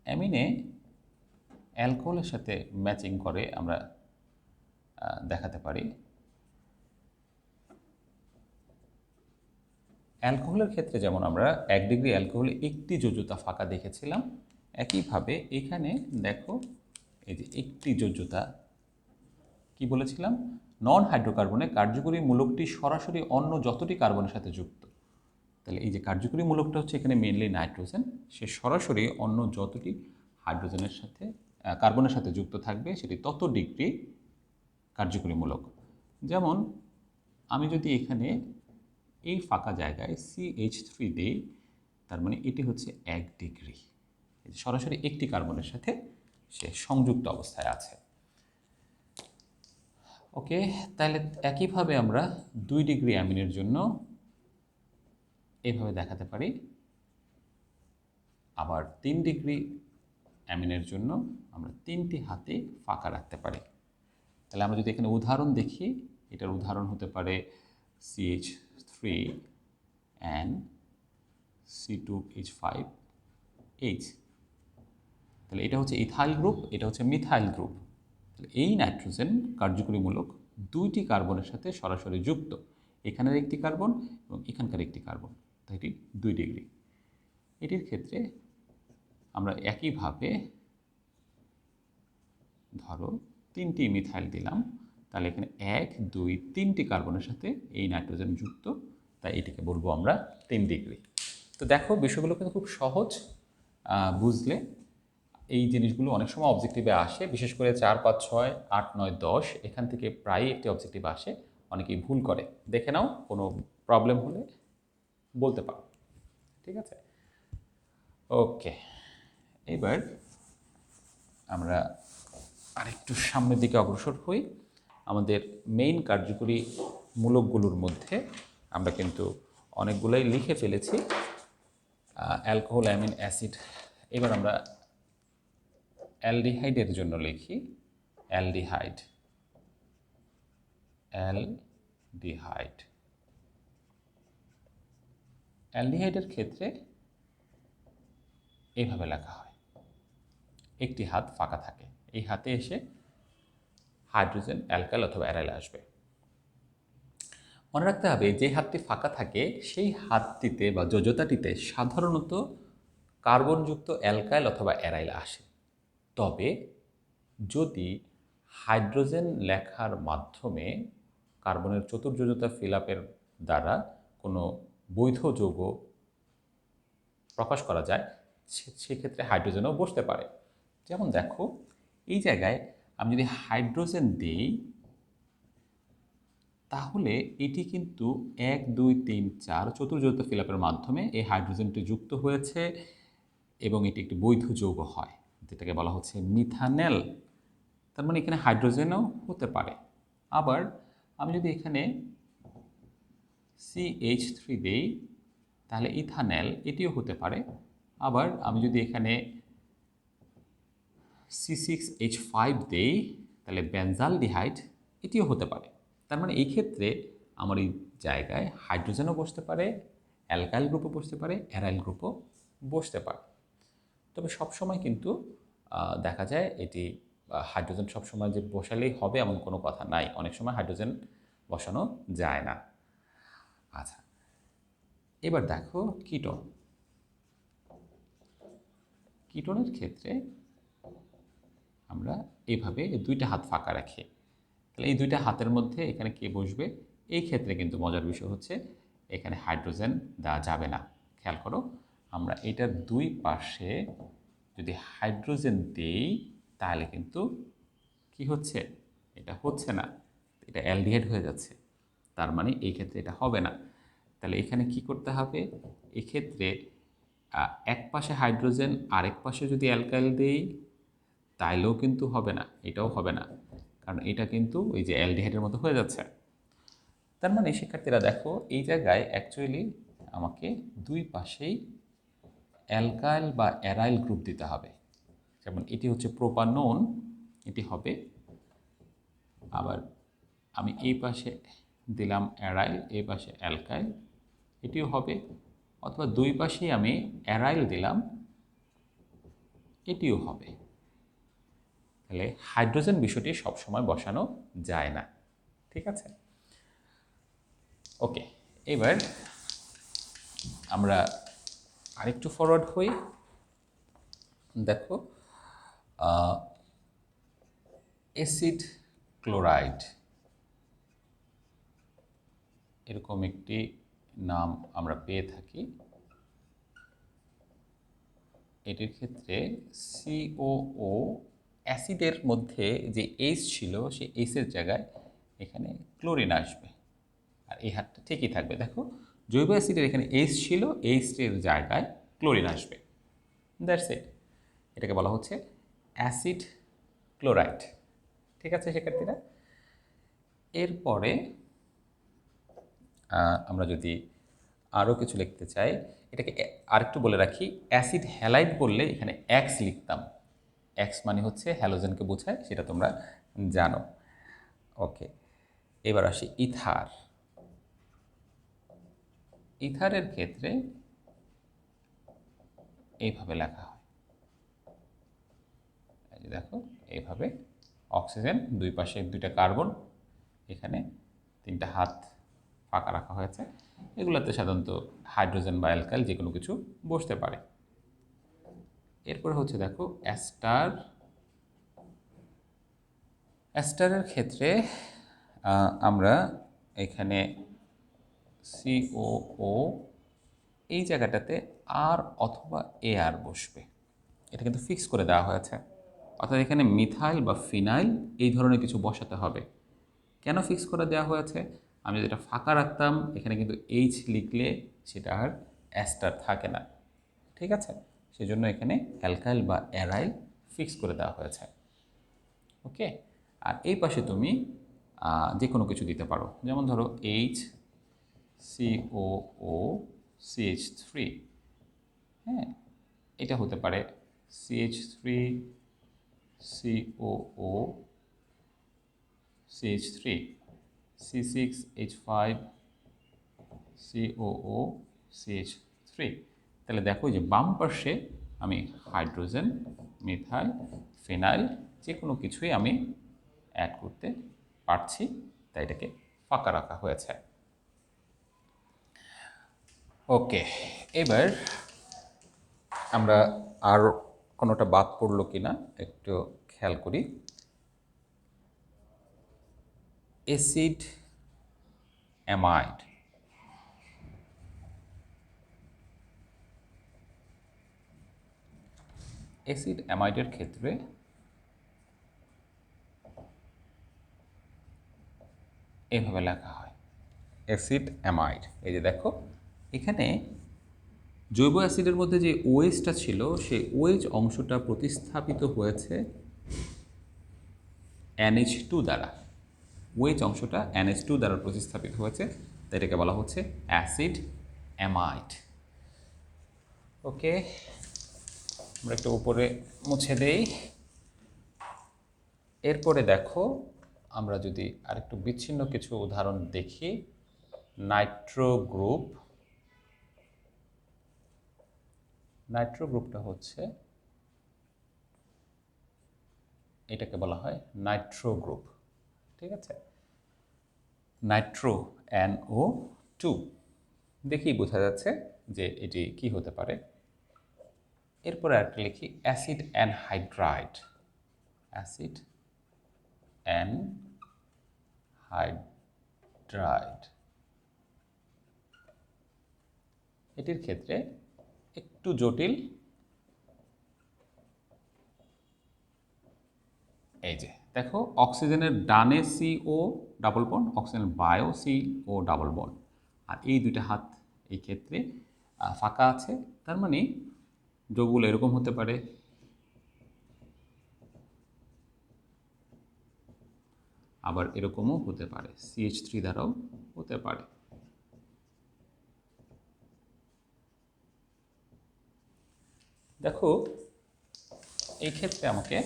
অ্যামিনে অ্যালকোহলের সাথে ম্যাচিং করে আমরা দেখাতে পারি। অ্যালকোহলের ক্ষেত্রে যেমন আমরা 1 ডিগ্রি অ্যালকোহলে একটি যোজ্যতা ফাঁকা দেখেছিলাম, একইভাবে এখানে দেখো এই যে একটি যোজ্যতা কি বলেছিলাম, নন হাইড্রোকার্বনে কার্যকরী মূলকটি সরাসরি অন্য যতটি কার্বনের সাথে যুক্ত। তাহলে এই যে কার্যকরী মূলকটা হচ্ছে এখানে মেনলি নাইট্রোজেন, সে সরাসরি অন্য যতটি হাইড্রোজেনের সাথে কার্বনের সাথে যুক্ত থাকবে সেটি তত ডিগ্রি কার্যকরী মূলক। যেমন আমি যদি এখানে এই ফাঁকা জায়গায় CH3 দিই, তার মানে এটি হচ্ছে 1 ডিগ্রি, সরাসরি একটি কার্বনের সাথে সে সংযুক্ত অবস্থায় আছে। ওকে, তাহলে একইভাবে আমরা 2 ডিগ্রি অ্যামিনের জন্য এইভাবে দেখাতে পারি, আবার 3 ডিগ্রি অ্যামিনের জন্য আমরা 3টি হাতে ফাঁকা রাখতে পারি। তাহলে আমরা যদি এখানে উদাহরণ দেখি, এটার উদাহরণ হতে পারে CH3 and C2H5H। তাহলে এটা হচ্ছে ইথাইল গ্রুপ, এটা হচ্ছে মিথাইল গ্রুপ। তাহলে এই নাইট্রোজেন কার্যকরী মূলক 2টি কার্বনের সাথে সরাসরি যুক্ত, এখানের একটি কার্বন এবং এখানকার একটি কার্বন, তাই এটি 2 ডিগ্রি। এটির ক্ষেত্রে আমরা একইভাবে ধরো 3টি মিথাইল দিলাম, তাহলে এখানে 1 2 3টি কার্বনের সাথে এই নাইট্রোজেন যুক্ত, তাই এটিকে বলবো আমরা 3 ডিগ্রি। তো দেখো বিষয়গুলো কিন্তু খুব সহজ, বুঝলে এই জিনিসগুলো অনেক সময় অবজেক্টিভে আসে, বিশেষ করে 4 5 6 8 9 10 এখান থেকে প্রায়ই একটি অবজেক্টিভ আসে, অনেকেই ভুল করে। দেখে নাও, কোনো প্রবলেম হলে বলতে পারো, ঠিক আছে? ওকে, এবার আমরা আরেকটু সামনের দিকে অগ্রসর হই। আমাদের মেইন কার্যকরী মূলকগুলোর মধ্যে আমরা কিন্তু অনেকগুলোই লিখে ফেলেছি, অ্যালকোহল, অ্যামিন, অ্যাসিড। এবার আমরা অ্যালডিহাইডের জন্য লিখি অ্যালডিহাইড। অ্যালডিহাইড অ্যালডিহাইডের ক্ষেত্রে এইভাবে লেখা হয়, একটি হাত ফাঁকা থাকে, এই হাতে এসে হাইড্রোজেন অ্যালকাইল অথবা অ্যারাইল আসবে। মনে রাখতে হবে যে হাতটি ফাঁকা থাকে সেই হাতটিতে বা যোজ্যতাটিতে সাধারণত কার্বনযুক্ত অ্যালকাইল অথবা অ্যারাইল আসে। তবে যদি হাইড্রোজেন লেখার মাধ্যমে কার্বনের চতুর্যোজ্যতা ফিল আপের দ্বারা কোনো বৈধ যৌগ প্রকাশ করা যায়, সেক্ষেত্রে হাইড্রোজেনও বসতে পারে। যেমন দেখো এই জায়গায় আমি যদি হাইড্রোজেন দিই, তাহলে এটি কিন্তু 1 2 3 4 চতুর্যোজ্যতা ফিল আপের মাধ্যমে এই হাইড্রোজেনটি যুক্ত হয়েছে এবং এটি একটি বৈধ যৌগ হয়, যেটাকে বলা হচ্ছে মিথানেল। তার মানে এখানে হাইড্রোজেনও হতে পারে। আবার আমি যদি এখানে CH3 দেই, তাহলে ইথানেল, এটিও হতে পারে। আবার আমি যদি এখানে C6H5 দেই, তাহলে বেনজালডিহাইড, এটিও হতে পারে। তার মানে এই ক্ষেত্রে আমার এই জায়গায় হাইড্রোজেনও বসতে পারে, অ্যালকাইল গ্রুপও বসতে পারে, অ্যারাইল গ্রুপও বসতে পারে। তবে সবসময় কিন্তু দেখা যায় এটি হাইড্রোজেন সবসময় যে বসালেই হবে এমন কোনো কথা নাই, অনেক সময় হাইড্রোজেন বসানো যায় না। আচ্ছা, এবার দেখো কিটোন। কিটোনের ক্ষেত্রে আমরা এইভাবে 2টা হাত ফাঁকা রাখি, তাহলে এই 2টা হাতের মধ্যে এখানে কে বসবে? এই ক্ষেত্রে কিন্তু মজার বিষয় হচ্ছে এখানে হাইড্রোজেন দেওয়া যাবে না। খেয়াল করো, আমরা এটার 2 পাশে যদি হাইড্রোজেন দেই, তাহলে কিন্তু কি হচ্ছে? এটা হচ্ছে না, এটা অ্যালডিহাইড হয়ে যাচ্ছে। তার মানে এই ক্ষেত্রে এটা হবে না। তাহলে এখানে কি করতে হবে? এক্ষেত্রে এক পাশে হাইড্রোজেন, আরেক পাশে যদি অ্যালকাইল দেই, তাইলেও কিন্তু হবে না, এটাও হবে না, কারণ এটা কিন্তু ওই যে অ্যালডিহাইডের মতো হয়ে যাচ্ছে। তার মানে শিক্ষার্থীরা দেখো এই জায়গায় অ্যাকচুয়ালি আমাকে দুই পাশেই অ্যালকাইল বা অ্যারাইল গ্রুপ দিতে হবে। যেমন এটি হচ্ছে প্রোপানন, এটি হবে, আবার আমি এই পাশে দিলাম অ্যারাইল, এই পাশে অ্যালকাইল, এটিও হবে, অথবা দুই পাশেই আমি অ্যারাইল দিলাম, এটিও হবে। তাহলে হাইড্রোজেন বিষয়টি সবসময় বসানো যায় না, ঠিক আছে? ওকে, এবার আমরা আরেকটু ফরওয়ার্ড হই। দেখো অ্যাসিড ক্লোরাইড এরকম একটি নাম আমরা পেয়ে থাকি। এটির ক্ষেত্রে সিওও অ্যাসিডের মধ্যে যে এইচ ছিল সেই এইচের জায়গায় এখানে ক্লোরিন আসবে, আর এই হাতটা ঠিকই থাকবে। দেখো জৈব অ্যাসিডের এখানে এইচ ছিল, এইচের জায়গায় ক্লোরিন আসবে, দ্যাটস ইট। এটাকে বলা হচ্ছে অ্যাসিড ক্লোরাইড, ঠিক আছে শিক্ষার্থীরা? এরপরে আমরা যদি আরও কিছু লিখতে চাই, এটাকে আরেকটু বলে রাখি, অ্যাসিড হ্যালাইড বললে এখানে এক্স লিখতাম। এক্স মানে হচ্ছে হ্যালোজেনকে বোঝায়, সেটা তোমরা জানো। ওকে, এবার আসি ইথার। ইথারের ক্ষেত্রে এইভাবে লেখা হয়, এই যে দেখো এইভাবে অক্সিজেন, দুই পাশে দুইটা কার্বন, এখানে তিনটা হাত ফাঁকা রাখা হয়েছে। এগুলোতে সাধারণত হাইড্রোজেন বা অ্যালকাইল যে কোনো কিছু বসতে পারে। এরপরে হচ্ছে দেখো অ্যাস্টার। অ্যাস্টারের ক্ষেত্রে আমরা এখানে সিওও এই জায়গাটাতে আর অথবা এআর বসবে, এটা কিন্তু ফিক্স করে দেওয়া হয়েছে। অর্থাৎ এখানে মিথাইল বা ফিনাইল এই ধরনের কিছু বসাতে হবে। কেন ফিক্স করে দেওয়া হয়েছে? আমি যেটা ফাঁকা রাখতাম এখানে কিন্তু এইচ লিখলে সেটা আর অ্যাস্টার থাকে না, ঠিক আছে? সেজন্য এখানে অ্যালকাইল বা অ্যারাইল ফিক্স করে দেওয়া হয়েছে। ওকে, আর এই পাশে তুমি যে কোনো কিছু দিতে পারো, যেমন ধরো এইচ সিওও সিএইচ থ্রি, হ্যাঁ, এটা হতে পারে CH three COO CH three, C6H5 COO CH3। তাহলে দেখো যে বাম পাশে আমি হাইড্রোজেন, মিথাইল, ফিনাইল যে কোনো কিছুই আমি অ্যাড করতে পারছি, তাই এটাকে ফাঁকা রাখা হয়েছে। ওকে, এবার আমরা আর কোনোটা বাদ পড়লো কিনা একটু খেয়াল করি। Acid amide. অ্যাসিড অ্যামাইডের ক্ষেত্রে এভাবে লেখা হয় অ্যাসিড অ্যামাইড। এই যে দেখো এখানে জৈব অ্যাসিডের মধ্যে যে ওএইচটা ছিল সেই ওএইচ অংশটা প্রতিস্থাপিত হয়েছে NH2 দ্বারা। ওএইচ অংশটা NH2 দ্বারা প্রতিস্থাপিত হয়েছে, তাই এটাকে বলা হচ্ছে অ্যাসিড অ্যামাইড। ওকে, আমরা একটু উপরে মুছে দেই। এরপরে দেখো আমরা যদি আরেকটু বিচ্ছিন্ন কিছু উদাহরণ দেখি, নাইট্রো গ্রুপ। নাইট্রো গ্রুপটা হচ্ছে, এটাকে বলা হয় নাইট্রো গ্রুপ, ঠিক আছে? নাইট্রো NO2 দেখেই বোঝা যাচ্ছে যে এটি কি হতে পারে। এরপরে একটা লিখি অ্যাসিড অ্যানহাইড্রাইড। অ্যাসিড অ্যানহাইড্রাইড, এটির ক্ষেত্রে একটু জটিল। এই যে দেখো অক্সিজেনের ডানে CO ডাবল বন্ড, অক্সিজেনের বায়ো CO ডাবল বন্ড, আর এই দুইটা হাত এই ক্ষেত্রে ফাঁকা আছে। তার মানে যৌগগুলো এরকম হতে পারে, আবার এরকমও হতে পারে, CH3 দ্বারাও হতে পারে। দেখো, এই ক্ষেত্রে আমাকে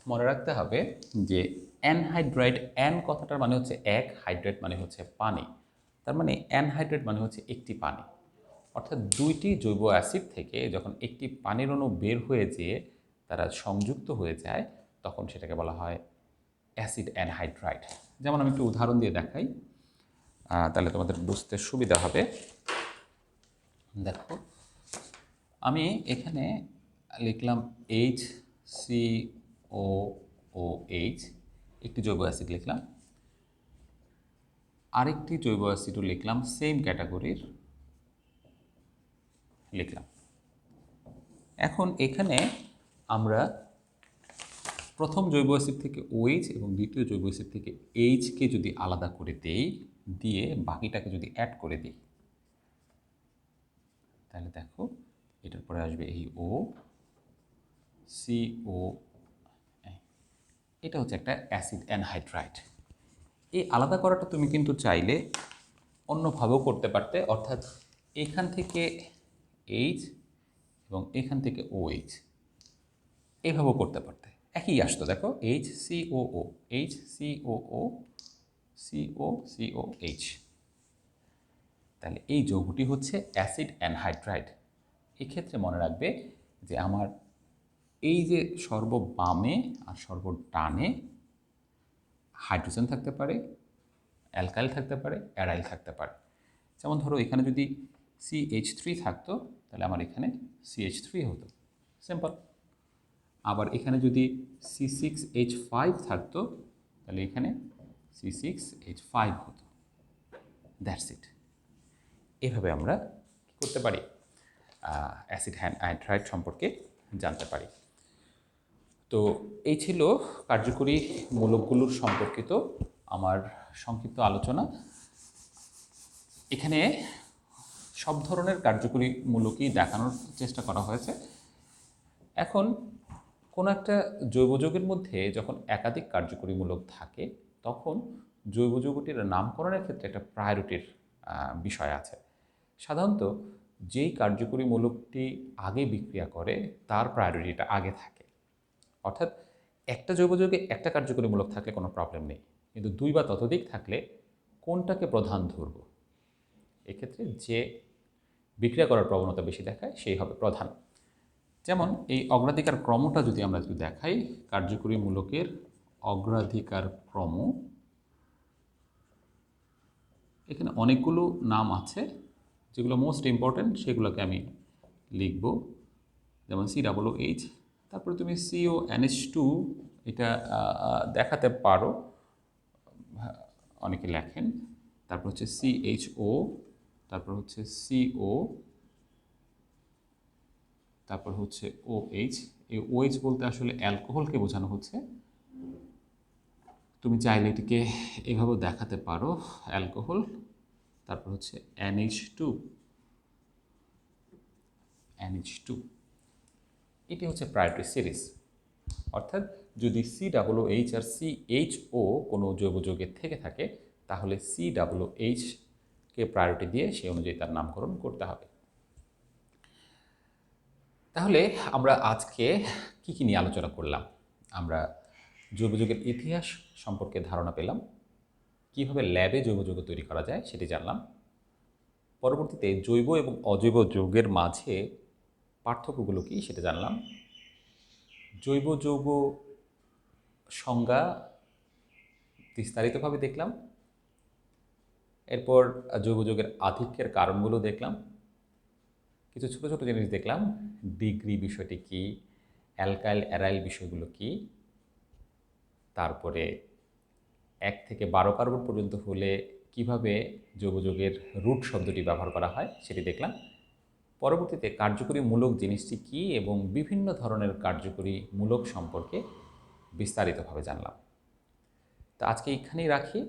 মনে রাখতে হবে যে অ্যানহাইড্রাইড, অ্যান কথাটার মানে হচ্ছে এক, হাইড্রেট মানে হচ্ছে পানি। তার মানে অ্যানহাইড্রেট মানে হচ্ছে একটি পানি। অর্থাৎ দুইটি জৈব অ্যাসিড থেকে যখন একটি পানির অণু বের হয়ে যেয়ে তারা সংযুক্ত হয়ে যায়, তখন সেটাকে বলা হয় অ্যাসিড অ্যানহাইড্রাইড। যেমন আমি একটু উদাহরণ দিয়ে দেখাই, তাহলে তোমাদের বুঝতে সুবিধা হবে। দেখো, আমি এখানে লিখলাম HCOOH, একটি জৈব অ্যাসিড লিখলাম। আরেকটি জৈব অ্যাসিডও লিখলাম, সেম ক্যাটাগরির লিখলাম। এখন এখানে আমরা প্রথম জৈব অ্যাসিড থেকে OH এবং দ্বিতীয় জৈব অ্যাসিড থেকে Hকে যদি আলাদা করে দেই, দিয়ে বাকিটাকে যদি অ্যাড করে দিই, তাহলে দেখো এটার পরে আসবে এই O, CO, এটা হচ্ছে একটা অ্যাসিড অ্যানহাইড্রাইড। এই আলাদা করাটা তুমি কিন্তু চাইলে অন্যভাবেও করতে পারতে, অর্থাৎ এখান থেকে H এবং এখান থেকে OH এইভাবেও করতে পারতে, একই আসতো। দেখো HCOO, HCOO, COCOH, তাহলে এই যৌগটি হচ্ছে অ্যাসিড অ্যানহাইড্রাইড। এক্ষেত্রে মনে রাখবে যে আমার এই যে সর্ববামে আর সর্বডানে হাইড্রোজেন থাকতে পারে, অ্যালকাইল থাকতে পারে, অ্যারাইল থাকতে পারে। যেমন ধরো এখানে যদি CH3 থাকতো, তাহলে আমার এখানে CH3 হতো, সিম্পল। আবার এখানে যদি C6H5 থাকতো, তাহলে এখানে C6H5 হতো। That's it. এভাবে আমরা কী করতে পারি, অ্যাসিড অ্যানহাইড্রাইড সম্পর্কে জানতে পারি। তো এই ছিল কার্যকরী মূলকগুলোর সম্পর্কিত আমার সংক্ষিপ্ত আলোচনা। এখানে সব ধরনের কার্যকরী মূলকই দেখানোর চেষ্টা করা হয়েছে। এখন কোনো একটা জৈব যৌগের মধ্যে যখন একাধিক কার্যকরী মূলক থাকে, তখন জৈব যৌগটির নামকরণের ক্ষেত্রে একটা প্রায়োরিটির বিষয় আছে। সাধারণত যেই কার্যকরী মূলকটি আগে বিক্রিয়া করে তার প্রায়োরিটিটা আগে থাকে। অর্থাৎ একটা জৈব যৌগে একটা কার্যকরী মূলক থাকলে কোনো প্রবলেম নেই, কিন্তু দুই বা ততোধিক থাকলে কোনটাকে প্রধান ধরব? এক্ষেত্রে যে বিক্রিয়া করার প্রবণতা বেশি দেখায় সেই হবে প্রধান। যেমন এই অগ্রাধিকার ক্রমটা যদি আমরা একটু দেখাই, কার্যকরী মূলকের অগ্রাধিকার ক্রম, এখানে অনেকগুলো নাম আছে, যেগুলো মোস্ট ইম্পর্ট্যান্ট সেগুলোকে আমি লিখব। যেমন COOH, তারপরে তুমি CONH2 এটা দেখাতে পারো, অনেকে লেখেন। তারপর হচ্ছে CHO, তারপর হচ্ছে CO, তারপর হচ্ছে OH। এই OH বলতে আসলে অ্যালকোহলকে বোঝানো হচ্ছে। তুমি চাইলে এটিকে এভাবেও দেখাতে পারো, অ্যালকোহল। তারপর হচ্ছে NH2, এটি হচ্ছে প্রায়োরিটি সিরিজ। অর্থাৎ যদি COOH আর CHO কোনো জৈব যৌগের থেকে থাকে, তাহলে COOH কে প্রায়োরিটি দিয়ে সেই অনুযায়ী তার নামকরণ করতে হবে। তাহলে আমরা আজকে কি কি নিয়ে আলোচনা করলাম? আমরা জৈব যৌগের ইতিহাস সম্পর্কে ধারণা পেলাম, কিভাবে ল্যাবে জৈব যৌগ তৈরি করা যায় সেটি জানলাম। পরবর্তীতে জৈব এবং অজৈব যৌগের মাঝে পার্থক্যগুলো কী সেটা জানলাম। জৈব যৌগ সংজ্ঞা বিস্তারিতভাবে দেখলাম। এরপর জৈব যৌগের আধিক্যের কারণগুলো দেখলাম। কিছু ছোট ছোট জিনিস দেখলাম, ডিগ্রি বিষয়টি কী, অ্যালকাইল অ্যারাইল বিষয়গুলো কী, তারপরে 1 থেকে 12 কার্বন পর্যন্ত হলে কিভাবে জৈব যৌগের রুট শব্দটি ব্যবহার করা হয় সেটি দেখলাম। পরবর্তীতে কার্যকরী মূলক জিনিসটি কী এবং বিভিন্ন ধরনের কার্যকরী মূলক সম্পর্কে বিস্তারিতভাবে জানলাম। তো আজকে এখানেই রাখি।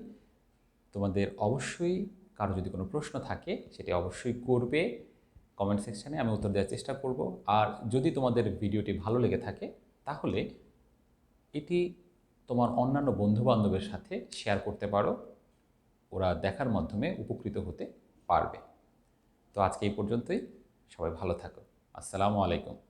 তোমাদের অবশ্যই কারো যদি কোনো প্রশ্ন থাকে সেটি অবশ্যই করবে কমেন্ট সেকশানে, আমি উত্তর দেওয়ার চেষ্টা করব। আর যদি তোমাদের ভিডিওটি ভালো লেগে থাকে তাহলে এটি তোমার অন্যান্য বন্ধুবান্ধবের সাথে শেয়ার করতে পারো। ওরা দেখার মাধ্যমে উপকৃত হতে পারবে। তো আজকে এই পর্যন্তই। সবাই ভালো থাকো। আসসালামু আলাইকুম।